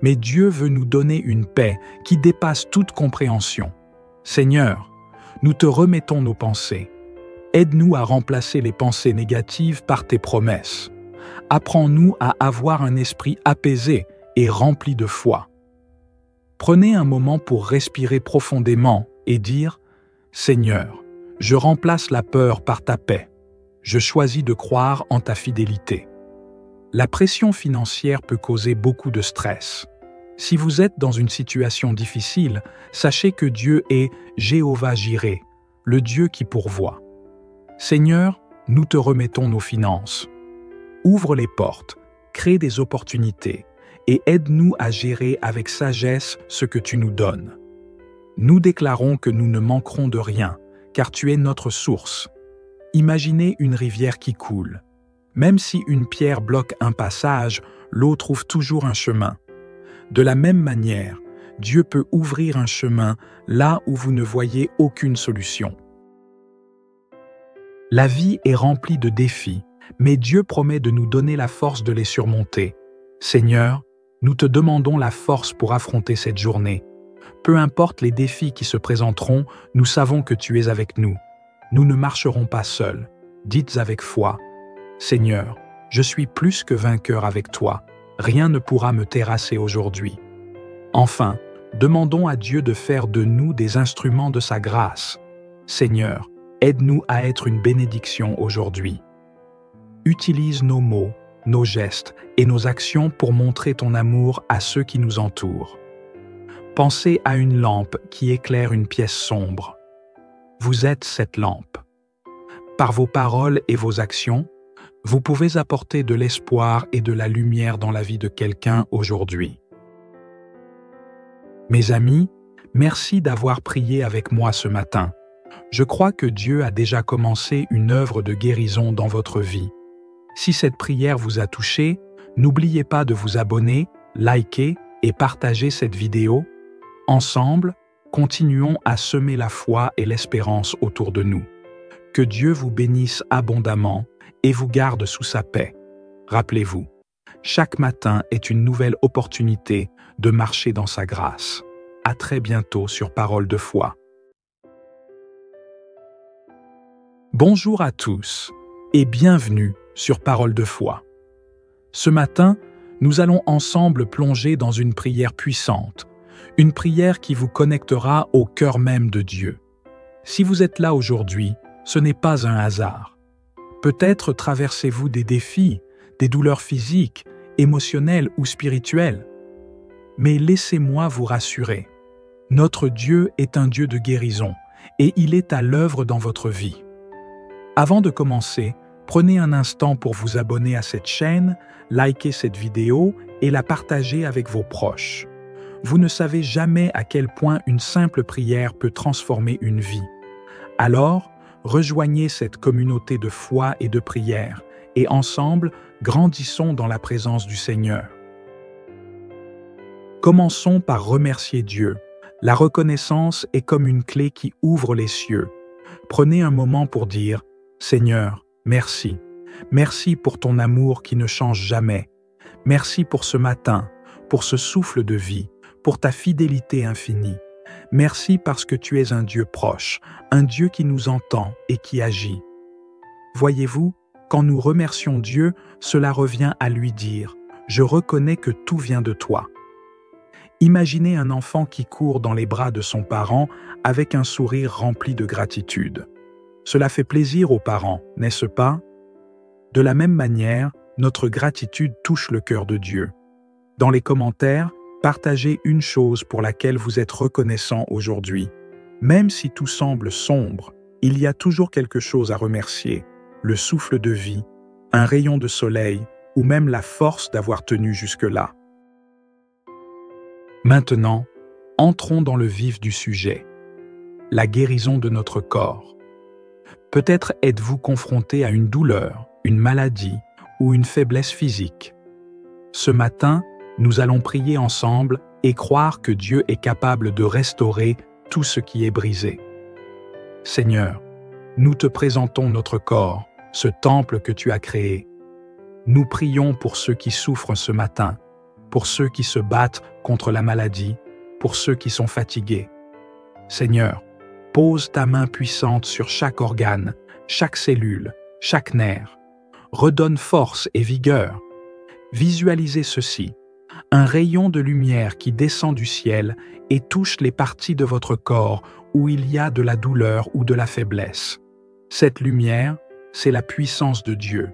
A: Mais Dieu veut nous donner une paix qui dépasse toute compréhension. Seigneur, nous te remettons nos pensées. Aide-nous à remplacer les pensées négatives par tes promesses. Apprends-nous à avoir un esprit apaisé et rempli de foi. Prenez un moment pour respirer profondément et dire « Seigneur, je remplace la peur par ta paix. Je choisis de croire en ta fidélité. » La pression financière peut causer beaucoup de stress. Si vous êtes dans une situation difficile, sachez que Dieu est Jéhovah-Jireh, le Dieu qui pourvoit. Seigneur, nous te remettons nos finances. Ouvre les portes, crée des opportunités et aide-nous à gérer avec sagesse ce que tu nous donnes. Nous déclarons que nous ne manquerons de rien, car tu es notre source. Imaginez une rivière qui coule. Même si une pierre bloque un passage, l'eau trouve toujours un chemin. De la même manière, Dieu peut ouvrir un chemin là où vous ne voyez aucune solution. La vie est remplie de défis, mais Dieu promet de nous donner la force de les surmonter. Seigneur, nous te demandons la force pour affronter cette journée. Peu importe les défis qui se présenteront, nous savons que tu es avec nous. Nous ne marcherons pas seuls. Dites avec foi, « Seigneur, je suis plus que vainqueur avec toi. Rien ne pourra me terrasser aujourd'hui. » Enfin, demandons à Dieu de faire de nous des instruments de sa grâce. Seigneur, aide-nous à être une bénédiction aujourd'hui. Utilise nos mots, nos gestes et nos actions pour montrer ton amour à ceux qui nous entourent. Pensez à une lampe qui éclaire une pièce sombre. Vous êtes cette lampe. Par vos paroles et vos actions, vous pouvez apporter de l'espoir et de la lumière dans la vie de quelqu'un aujourd'hui. Mes amis, merci d'avoir prié avec moi ce matin. Je crois que Dieu a déjà commencé une œuvre de guérison dans votre vie. Si cette prière vous a touché, n'oubliez pas de vous abonner, liker et partager cette vidéo. Ensemble, continuons à semer la foi et l'espérance autour de nous. Que Dieu vous bénisse abondamment et vous garde sous sa paix. Rappelez-vous, chaque matin est une nouvelle opportunité de marcher dans sa grâce. À très bientôt sur Parole de foi. Bonjour à tous et bienvenue sur Parole de foi. Ce matin, nous allons ensemble plonger dans une prière puissante, une prière qui vous connectera au cœur même de Dieu. Si vous êtes là aujourd'hui, ce n'est pas un hasard. Peut-être traversez-vous des défis, des douleurs physiques, émotionnelles ou spirituelles. Mais laissez-moi vous rassurer. Notre Dieu est un Dieu de guérison et il est à l'œuvre dans votre vie. Avant de commencer, prenez un instant pour vous abonner à cette chaîne, liker cette vidéo et la partager avec vos proches. Vous ne savez jamais à quel point une simple prière peut transformer une vie. Alors, rejoignez cette communauté de foi et de prière et ensemble, grandissons dans la présence du Seigneur. Commençons par remercier Dieu. La reconnaissance est comme une clé qui ouvre les cieux. Prenez un moment pour dire « Seigneur, merci. Merci pour ton amour qui ne change jamais. Merci pour ce matin, pour ce souffle de vie, pour ta fidélité infinie. Merci parce que tu es un Dieu proche, un Dieu qui nous entend et qui agit. » Voyez-vous, quand nous remercions Dieu, cela revient à lui dire « je reconnais que tout vient de toi. Imaginez un enfant qui court dans les bras de son parent avec un sourire rempli de gratitude. Cela fait plaisir aux parents, n'est-ce pas? De la même manière, notre gratitude touche le cœur de Dieu. Dans les commentaires, partagez une chose pour laquelle vous êtes reconnaissant aujourd'hui. Même si tout semble sombre, il y a toujours quelque chose à remercier, le souffle de vie, un rayon de soleil ou même la force d'avoir tenu jusque-là. Maintenant, entrons dans le vif du sujet, la guérison de notre corps. Peut-être êtes-vous confronté à une douleur, une maladie ou une faiblesse physique. Ce matin, nous allons prier ensemble et croire que Dieu est capable de restaurer tout ce qui est brisé. Seigneur, nous te présentons notre corps, ce temple que tu as créé. Nous prions pour ceux qui souffrent ce matin, pour ceux qui se battent contre la maladie, pour ceux qui sont fatigués. Seigneur, pose ta main puissante sur chaque organe, chaque cellule, chaque nerf. Redonne force et vigueur. Visualisez ceci, un rayon de lumière qui descend du ciel et touche les parties de votre corps où il y a de la douleur ou de la faiblesse. Cette lumière, c'est la puissance de Dieu.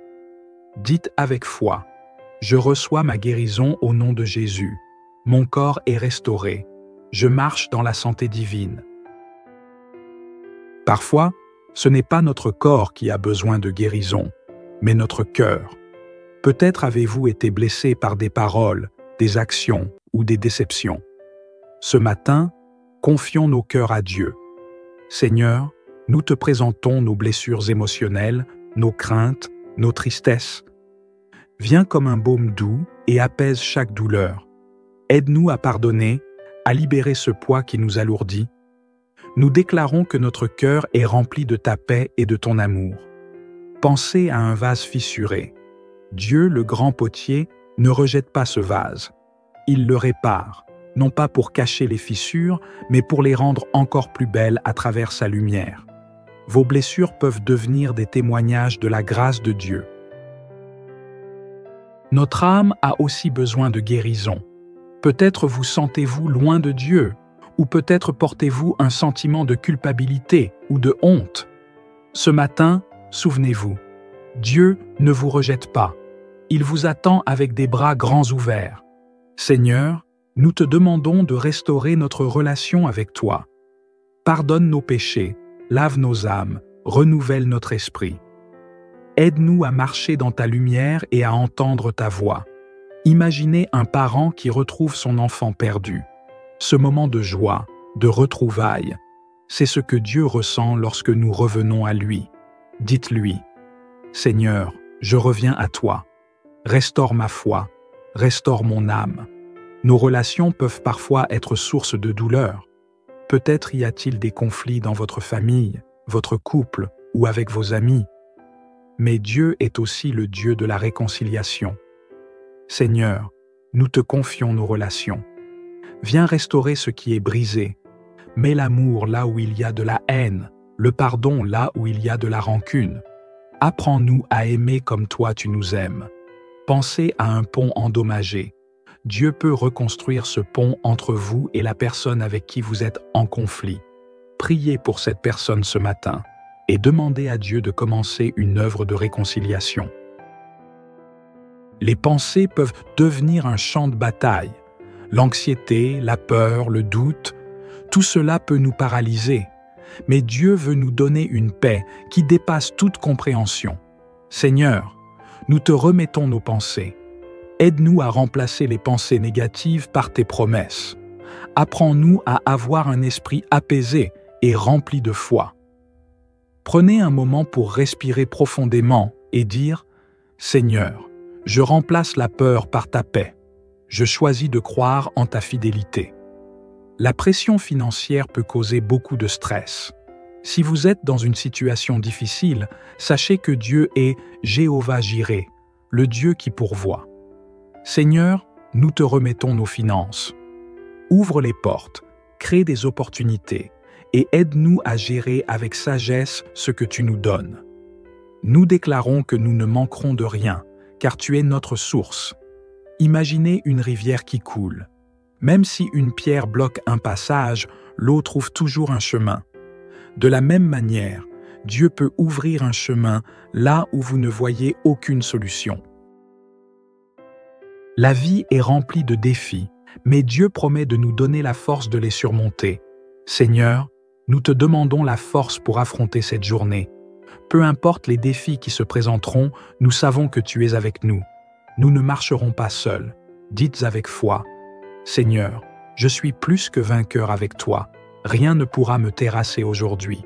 A: Dites avec foi, « Je reçois ma guérison au nom de Jésus. Mon corps est restauré. Je marche dans la santé divine. » Parfois, ce n'est pas notre corps qui a besoin de guérison, mais notre cœur. Peut-être avez-vous été blessé par des paroles, des actions ou des déceptions. Ce matin, confions nos cœurs à Dieu. Seigneur, nous te présentons nos blessures émotionnelles, nos craintes, nos tristesses. Viens comme un baume doux et apaise chaque douleur. Aide-nous à pardonner, à libérer ce poids qui nous alourdit. Nous déclarons que notre cœur est rempli de ta paix et de ton amour. Pensez à un vase fissuré. Dieu, le grand potier, ne rejette pas ce vase. Il le répare, non pas pour cacher les fissures, mais pour les rendre encore plus belles à travers sa lumière. Vos blessures peuvent devenir des témoignages de la grâce de Dieu. Notre âme a aussi besoin de guérison. Peut-être vous sentez-vous loin de Dieu, ou peut-être portez-vous un sentiment de culpabilité ou de honte. Ce matin, souvenez-vous, Dieu ne vous rejette pas. Il vous attend avec des bras grands ouverts. Seigneur, nous te demandons de restaurer notre relation avec toi. Pardonne nos péchés, lave nos âmes, renouvelle notre esprit. Aide-nous à marcher dans ta lumière et à entendre ta voix. Imaginez un parent qui retrouve son enfant perdu. Ce moment de joie, de retrouvailles, c'est ce que Dieu ressent lorsque nous revenons à lui. Dites-lui, « Seigneur, je reviens à toi. Restaure ma foi, restaure mon âme. » Nos relations peuvent parfois être source de douleur. Peut-être y a-t-il des conflits dans votre famille, votre couple ou avec vos amis. Mais Dieu est aussi le Dieu de la réconciliation. Seigneur, nous te confions nos relations. Viens restaurer ce qui est brisé. Mets l'amour là où il y a de la haine, le pardon là où il y a de la rancune. Apprends-nous à aimer comme toi tu nous aimes. Pensez à un pont endommagé. Dieu peut reconstruire ce pont entre vous et la personne avec qui vous êtes en conflit. Priez pour cette personne ce matin et demandez à Dieu de commencer une œuvre de réconciliation. Les pensées peuvent devenir un champ de bataille. L'anxiété, la peur, le doute, tout cela peut nous paralyser. Mais Dieu veut nous donner une paix qui dépasse toute compréhension. Seigneur, nous te remettons nos pensées. Aide-nous à remplacer les pensées négatives par tes promesses. Apprends-nous à avoir un esprit apaisé et rempli de foi. Prenez un moment pour respirer profondément et dire « Seigneur, je remplace la peur par ta paix. Je choisis de croire en ta fidélité. » La pression financière peut causer beaucoup de stress. Si vous êtes dans une situation difficile, sachez que Dieu est Jéhovah-Jireh, le Dieu qui pourvoit. Seigneur, nous te remettons nos finances. Ouvre les portes, crée des opportunités et aide-nous à gérer avec sagesse ce que tu nous donnes. Nous déclarons que nous ne manquerons de rien, car tu es notre source. Imaginez une rivière qui coule. Même si une pierre bloque un passage, l'eau trouve toujours un chemin. De la même manière, Dieu peut ouvrir un chemin là où vous ne voyez aucune solution. La vie est remplie de défis, mais Dieu promet de nous donner la force de les surmonter. Seigneur, nous te demandons la force pour affronter cette journée. Peu importe les défis qui se présenteront, nous savons que tu es avec nous. Nous ne marcherons pas seuls. Dites avec foi, Seigneur, je suis plus que vainqueur avec toi. Rien ne pourra me terrasser aujourd'hui.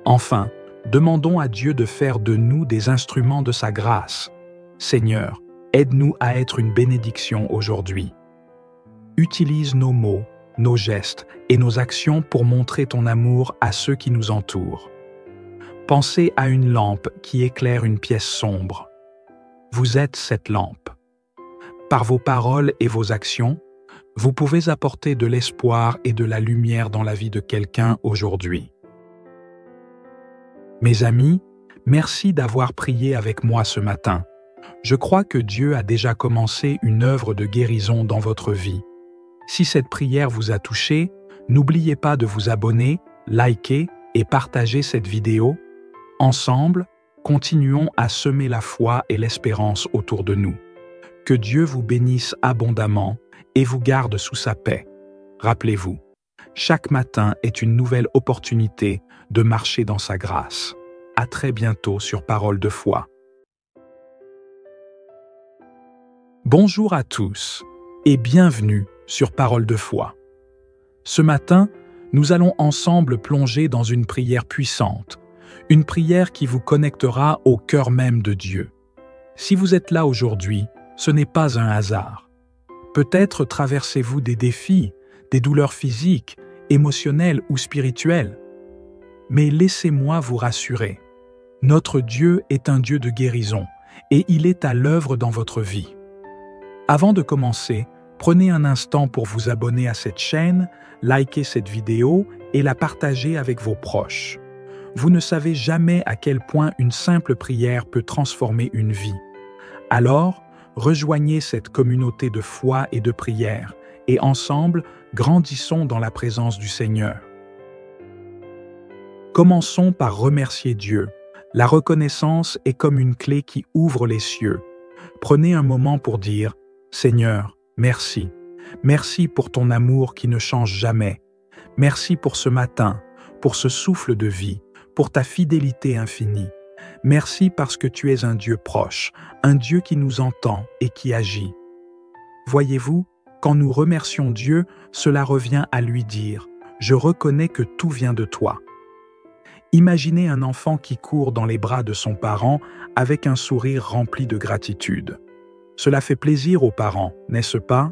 A: Enfin, demandons à Dieu de faire de nous des instruments de sa grâce. Seigneur, aide-nous à être une bénédiction aujourd'hui. Utilise nos mots, nos gestes et nos actions pour montrer ton amour à ceux qui nous entourent. Pensez à une lampe qui éclaire une pièce sombre. Vous êtes cette lampe. Par vos paroles et vos actions, vous pouvez apporter de l'espoir et de la lumière dans la vie de quelqu'un aujourd'hui. Mes amis, merci d'avoir prié avec moi ce matin. Je crois que Dieu a déjà commencé une œuvre de guérison dans votre vie. Si cette prière vous a touché, n'oubliez pas de vous abonner, liker et partager cette vidéo. Ensemble, continuons à semer la foi et l'espérance autour de nous. Que Dieu vous bénisse abondamment et vous garde sous sa paix. Rappelez-vous, chaque matin est une nouvelle opportunité de marcher dans sa grâce. À très bientôt sur Parole de foi. Bonjour à tous et bienvenue sur Parole de foi. Ce matin, nous allons ensemble plonger dans une prière puissante, une prière qui vous connectera au cœur même de Dieu. Si vous êtes là aujourd'hui, ce n'est pas un hasard. Peut-être traversez-vous des défis, des douleurs physiques, émotionnelles ou spirituelles. Mais laissez-moi vous rassurer. Notre Dieu est un Dieu de guérison et il est à l'œuvre dans votre vie. Avant de commencer, prenez un instant pour vous abonner à cette chaîne, liker cette vidéo et la partager avec vos proches. Vous ne savez jamais à quel point une simple prière peut transformer une vie. Alors, rejoignez cette communauté de foi et de prière et ensemble, grandissons dans la présence du Seigneur. Commençons par remercier Dieu. La reconnaissance est comme une clé qui ouvre les cieux. Prenez un moment pour dire « Seigneur, merci. Merci pour ton amour qui ne change jamais. Merci pour ce matin, pour ce souffle de vie, pour ta fidélité infinie. Merci parce que tu es un Dieu proche, un Dieu qui nous entend et qui agit. » Voyez-vous, quand nous remercions Dieu, cela revient à lui dire « Je reconnais que tout vient de toi. » Imaginez un enfant qui court dans les bras de son parent avec un sourire rempli de gratitude. Cela fait plaisir aux parents, n'est-ce pas?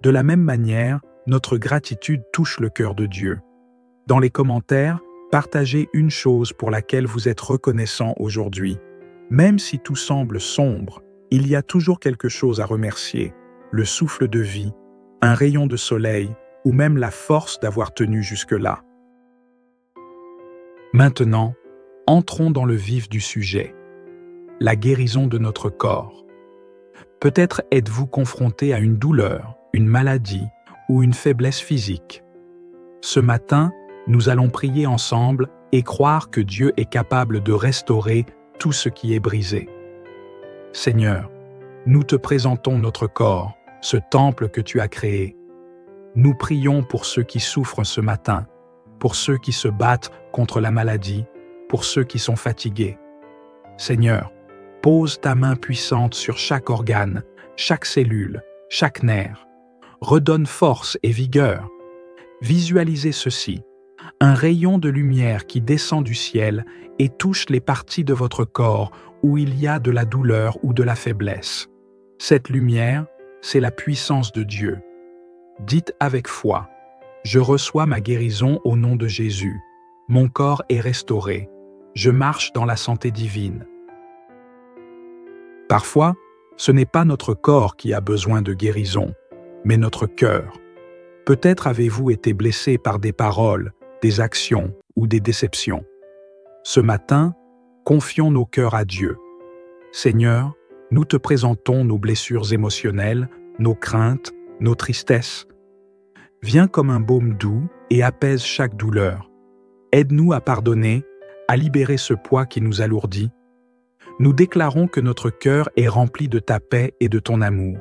A: De la même manière, notre gratitude touche le cœur de Dieu. Dans les commentaires, partagez une chose pour laquelle vous êtes reconnaissant aujourd'hui. Même si tout semble sombre, il y a toujours quelque chose à remercier. Le souffle de vie, un rayon de soleil ou même la force d'avoir tenu jusque-là. Maintenant, entrons dans le vif du sujet. La guérison de notre corps. Peut-être êtes-vous confronté à une douleur, une maladie ou une faiblesse physique. Ce matin, nous allons prier ensemble et croire que Dieu est capable de restaurer tout ce qui est brisé. Seigneur, nous te présentons notre corps, ce temple que tu as créé. Nous prions pour ceux qui souffrent ce matin, pour ceux qui se battent contre la maladie, pour ceux qui sont fatigués. Seigneur, pose ta main puissante sur chaque organe, chaque cellule, chaque nerf. Redonne force et vigueur. Visualisez ceci, un rayon de lumière qui descend du ciel et touche les parties de votre corps où il y a de la douleur ou de la faiblesse. Cette lumière, c'est la puissance de Dieu. Dites avec foi, « Je reçois ma guérison au nom de Jésus. Mon corps est restauré. Je marche dans la santé divine. » Parfois, ce n'est pas notre corps qui a besoin de guérison, mais notre cœur. Peut-être avez-vous été blessé par des paroles, des actions ou des déceptions. Ce matin, confions nos cœurs à Dieu. Seigneur, nous te présentons nos blessures émotionnelles, nos craintes, nos tristesses. Viens comme un baume doux et apaise chaque douleur. Aide-nous à pardonner, à libérer ce poids qui nous alourdit. Nous déclarons que notre cœur est rempli de ta paix et de ton amour.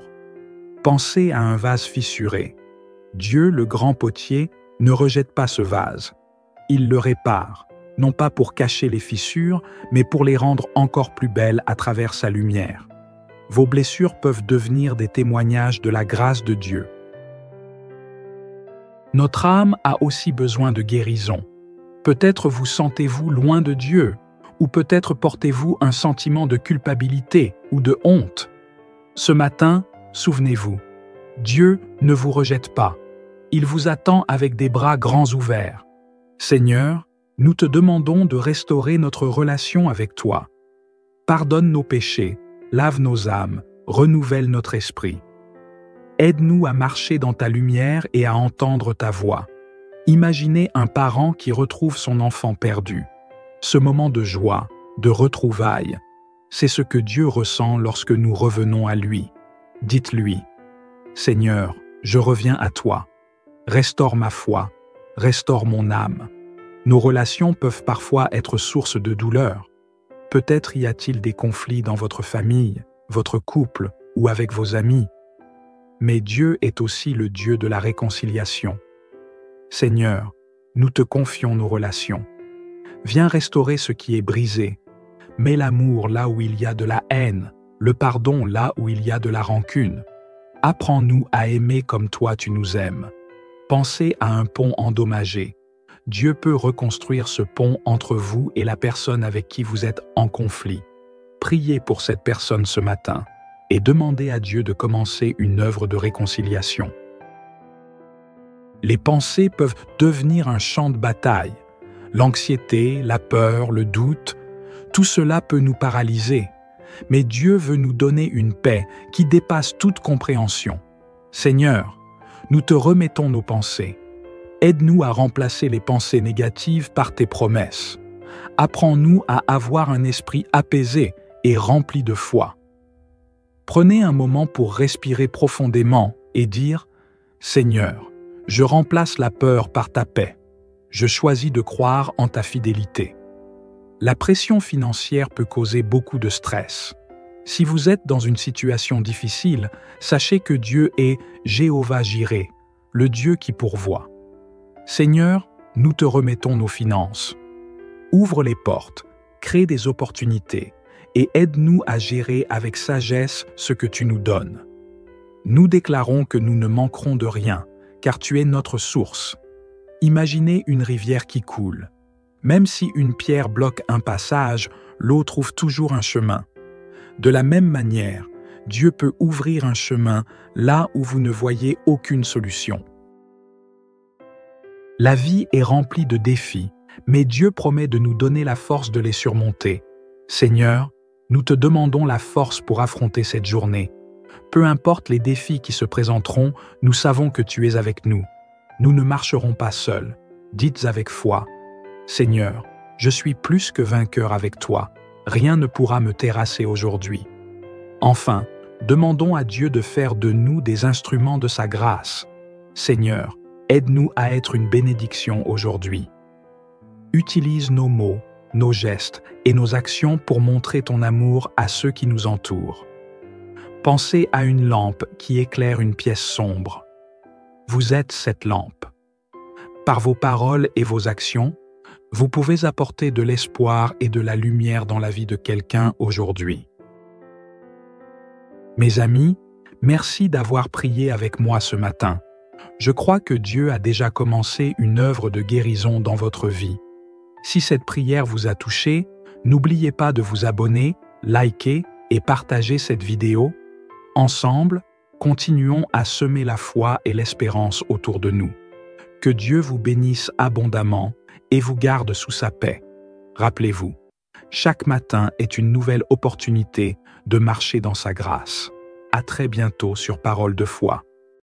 A: Pensez à un vase fissuré. Dieu, le grand potier, ne rejette pas ce vase. Il le répare, non pas pour cacher les fissures, mais pour les rendre encore plus belles à travers sa lumière. Vos blessures peuvent devenir des témoignages de la grâce de Dieu. Notre âme a aussi besoin de guérison. Peut-être vous sentez-vous loin de Dieu, ou peut-être portez-vous un sentiment de culpabilité ou de honte. Ce matin, souvenez-vous, Dieu ne vous rejette pas. Il vous attend avec des bras grands ouverts. Seigneur, nous te demandons de restaurer notre relation avec toi. Pardonne nos péchés, lave nos âmes, renouvelle notre esprit. Aide-nous à marcher dans ta lumière et à entendre ta voix. Imaginez un parent qui retrouve son enfant perdu. Ce moment de joie, de retrouvailles, c'est ce que Dieu ressent lorsque nous revenons à lui. Dites-lui, « Seigneur, je reviens à toi. Restaure ma foi, restaure mon âme. » Nos relations peuvent parfois être source de douleur. Peut-être y a-t-il des conflits dans votre famille, votre couple ou avec vos amis. Mais Dieu est aussi le Dieu de la réconciliation. Seigneur, nous te confions nos relations. Viens restaurer ce qui est brisé. Mets l'amour là où il y a de la haine, le pardon là où il y a de la rancune. Apprends-nous à aimer comme toi tu nous aimes. Pensez à un pont endommagé. Dieu peut reconstruire ce pont entre vous et la personne avec qui vous êtes en conflit. Priez pour cette personne ce matin et demandez à Dieu de commencer une œuvre de réconciliation. Les pensées peuvent devenir un champ de bataille. L'anxiété, la peur, le doute, tout cela peut nous paralyser. Mais Dieu veut nous donner une paix qui dépasse toute compréhension. Seigneur, nous te remettons nos pensées. Aide-nous à remplacer les pensées négatives par tes promesses. Apprends-nous à avoir un esprit apaisé et rempli de foi. Prenez un moment pour respirer profondément et dire « Seigneur, je remplace la peur par ta paix. Je choisis de croire en ta fidélité. » La pression financière peut causer beaucoup de stress. Si vous êtes dans une situation difficile, sachez que Dieu est Jéhovah-Jireh, le Dieu qui pourvoit. Seigneur, nous te remettons nos finances. Ouvre les portes, crée des opportunités et aide-nous à gérer avec sagesse ce que tu nous donnes. Nous déclarons que nous ne manquerons de rien, car tu es notre source. Imaginez une rivière qui coule. Même si une pierre bloque un passage, l'eau trouve toujours un chemin. De la même manière, Dieu peut ouvrir un chemin là où vous ne voyez aucune solution. La vie est remplie de défis, mais Dieu promet de nous donner la force de les surmonter. Seigneur, nous te demandons la force pour affronter cette journée. Peu importe les défis qui se présenteront, nous savons que tu es avec nous. Nous ne marcherons pas seuls. Dites avec foi, « Seigneur, je suis plus que vainqueur avec toi. Rien ne pourra me terrasser aujourd'hui. » Enfin, demandons à Dieu de faire de nous des instruments de sa grâce. Seigneur, aide-nous à être une bénédiction aujourd'hui. Utilise nos mots, nos gestes et nos actions pour montrer ton amour à ceux qui nous entourent. Pensez à une lampe qui éclaire une pièce sombre. Vous êtes cette lampe. Par vos paroles et vos actions, vous pouvez apporter de l'espoir et de la lumière dans la vie de quelqu'un aujourd'hui. Mes amis, merci d'avoir prié avec moi ce matin. Je crois que Dieu a déjà commencé une œuvre de guérison dans votre vie. Si cette prière vous a touché, n'oubliez pas de vous abonner, liker et partager cette vidéo. Ensemble, continuons à semer la foi et l'espérance autour de nous. Que Dieu vous bénisse abondamment et vous garde sous sa paix. Rappelez-vous, chaque matin est une nouvelle opportunité de marcher dans sa grâce. À très bientôt sur Parole de foi.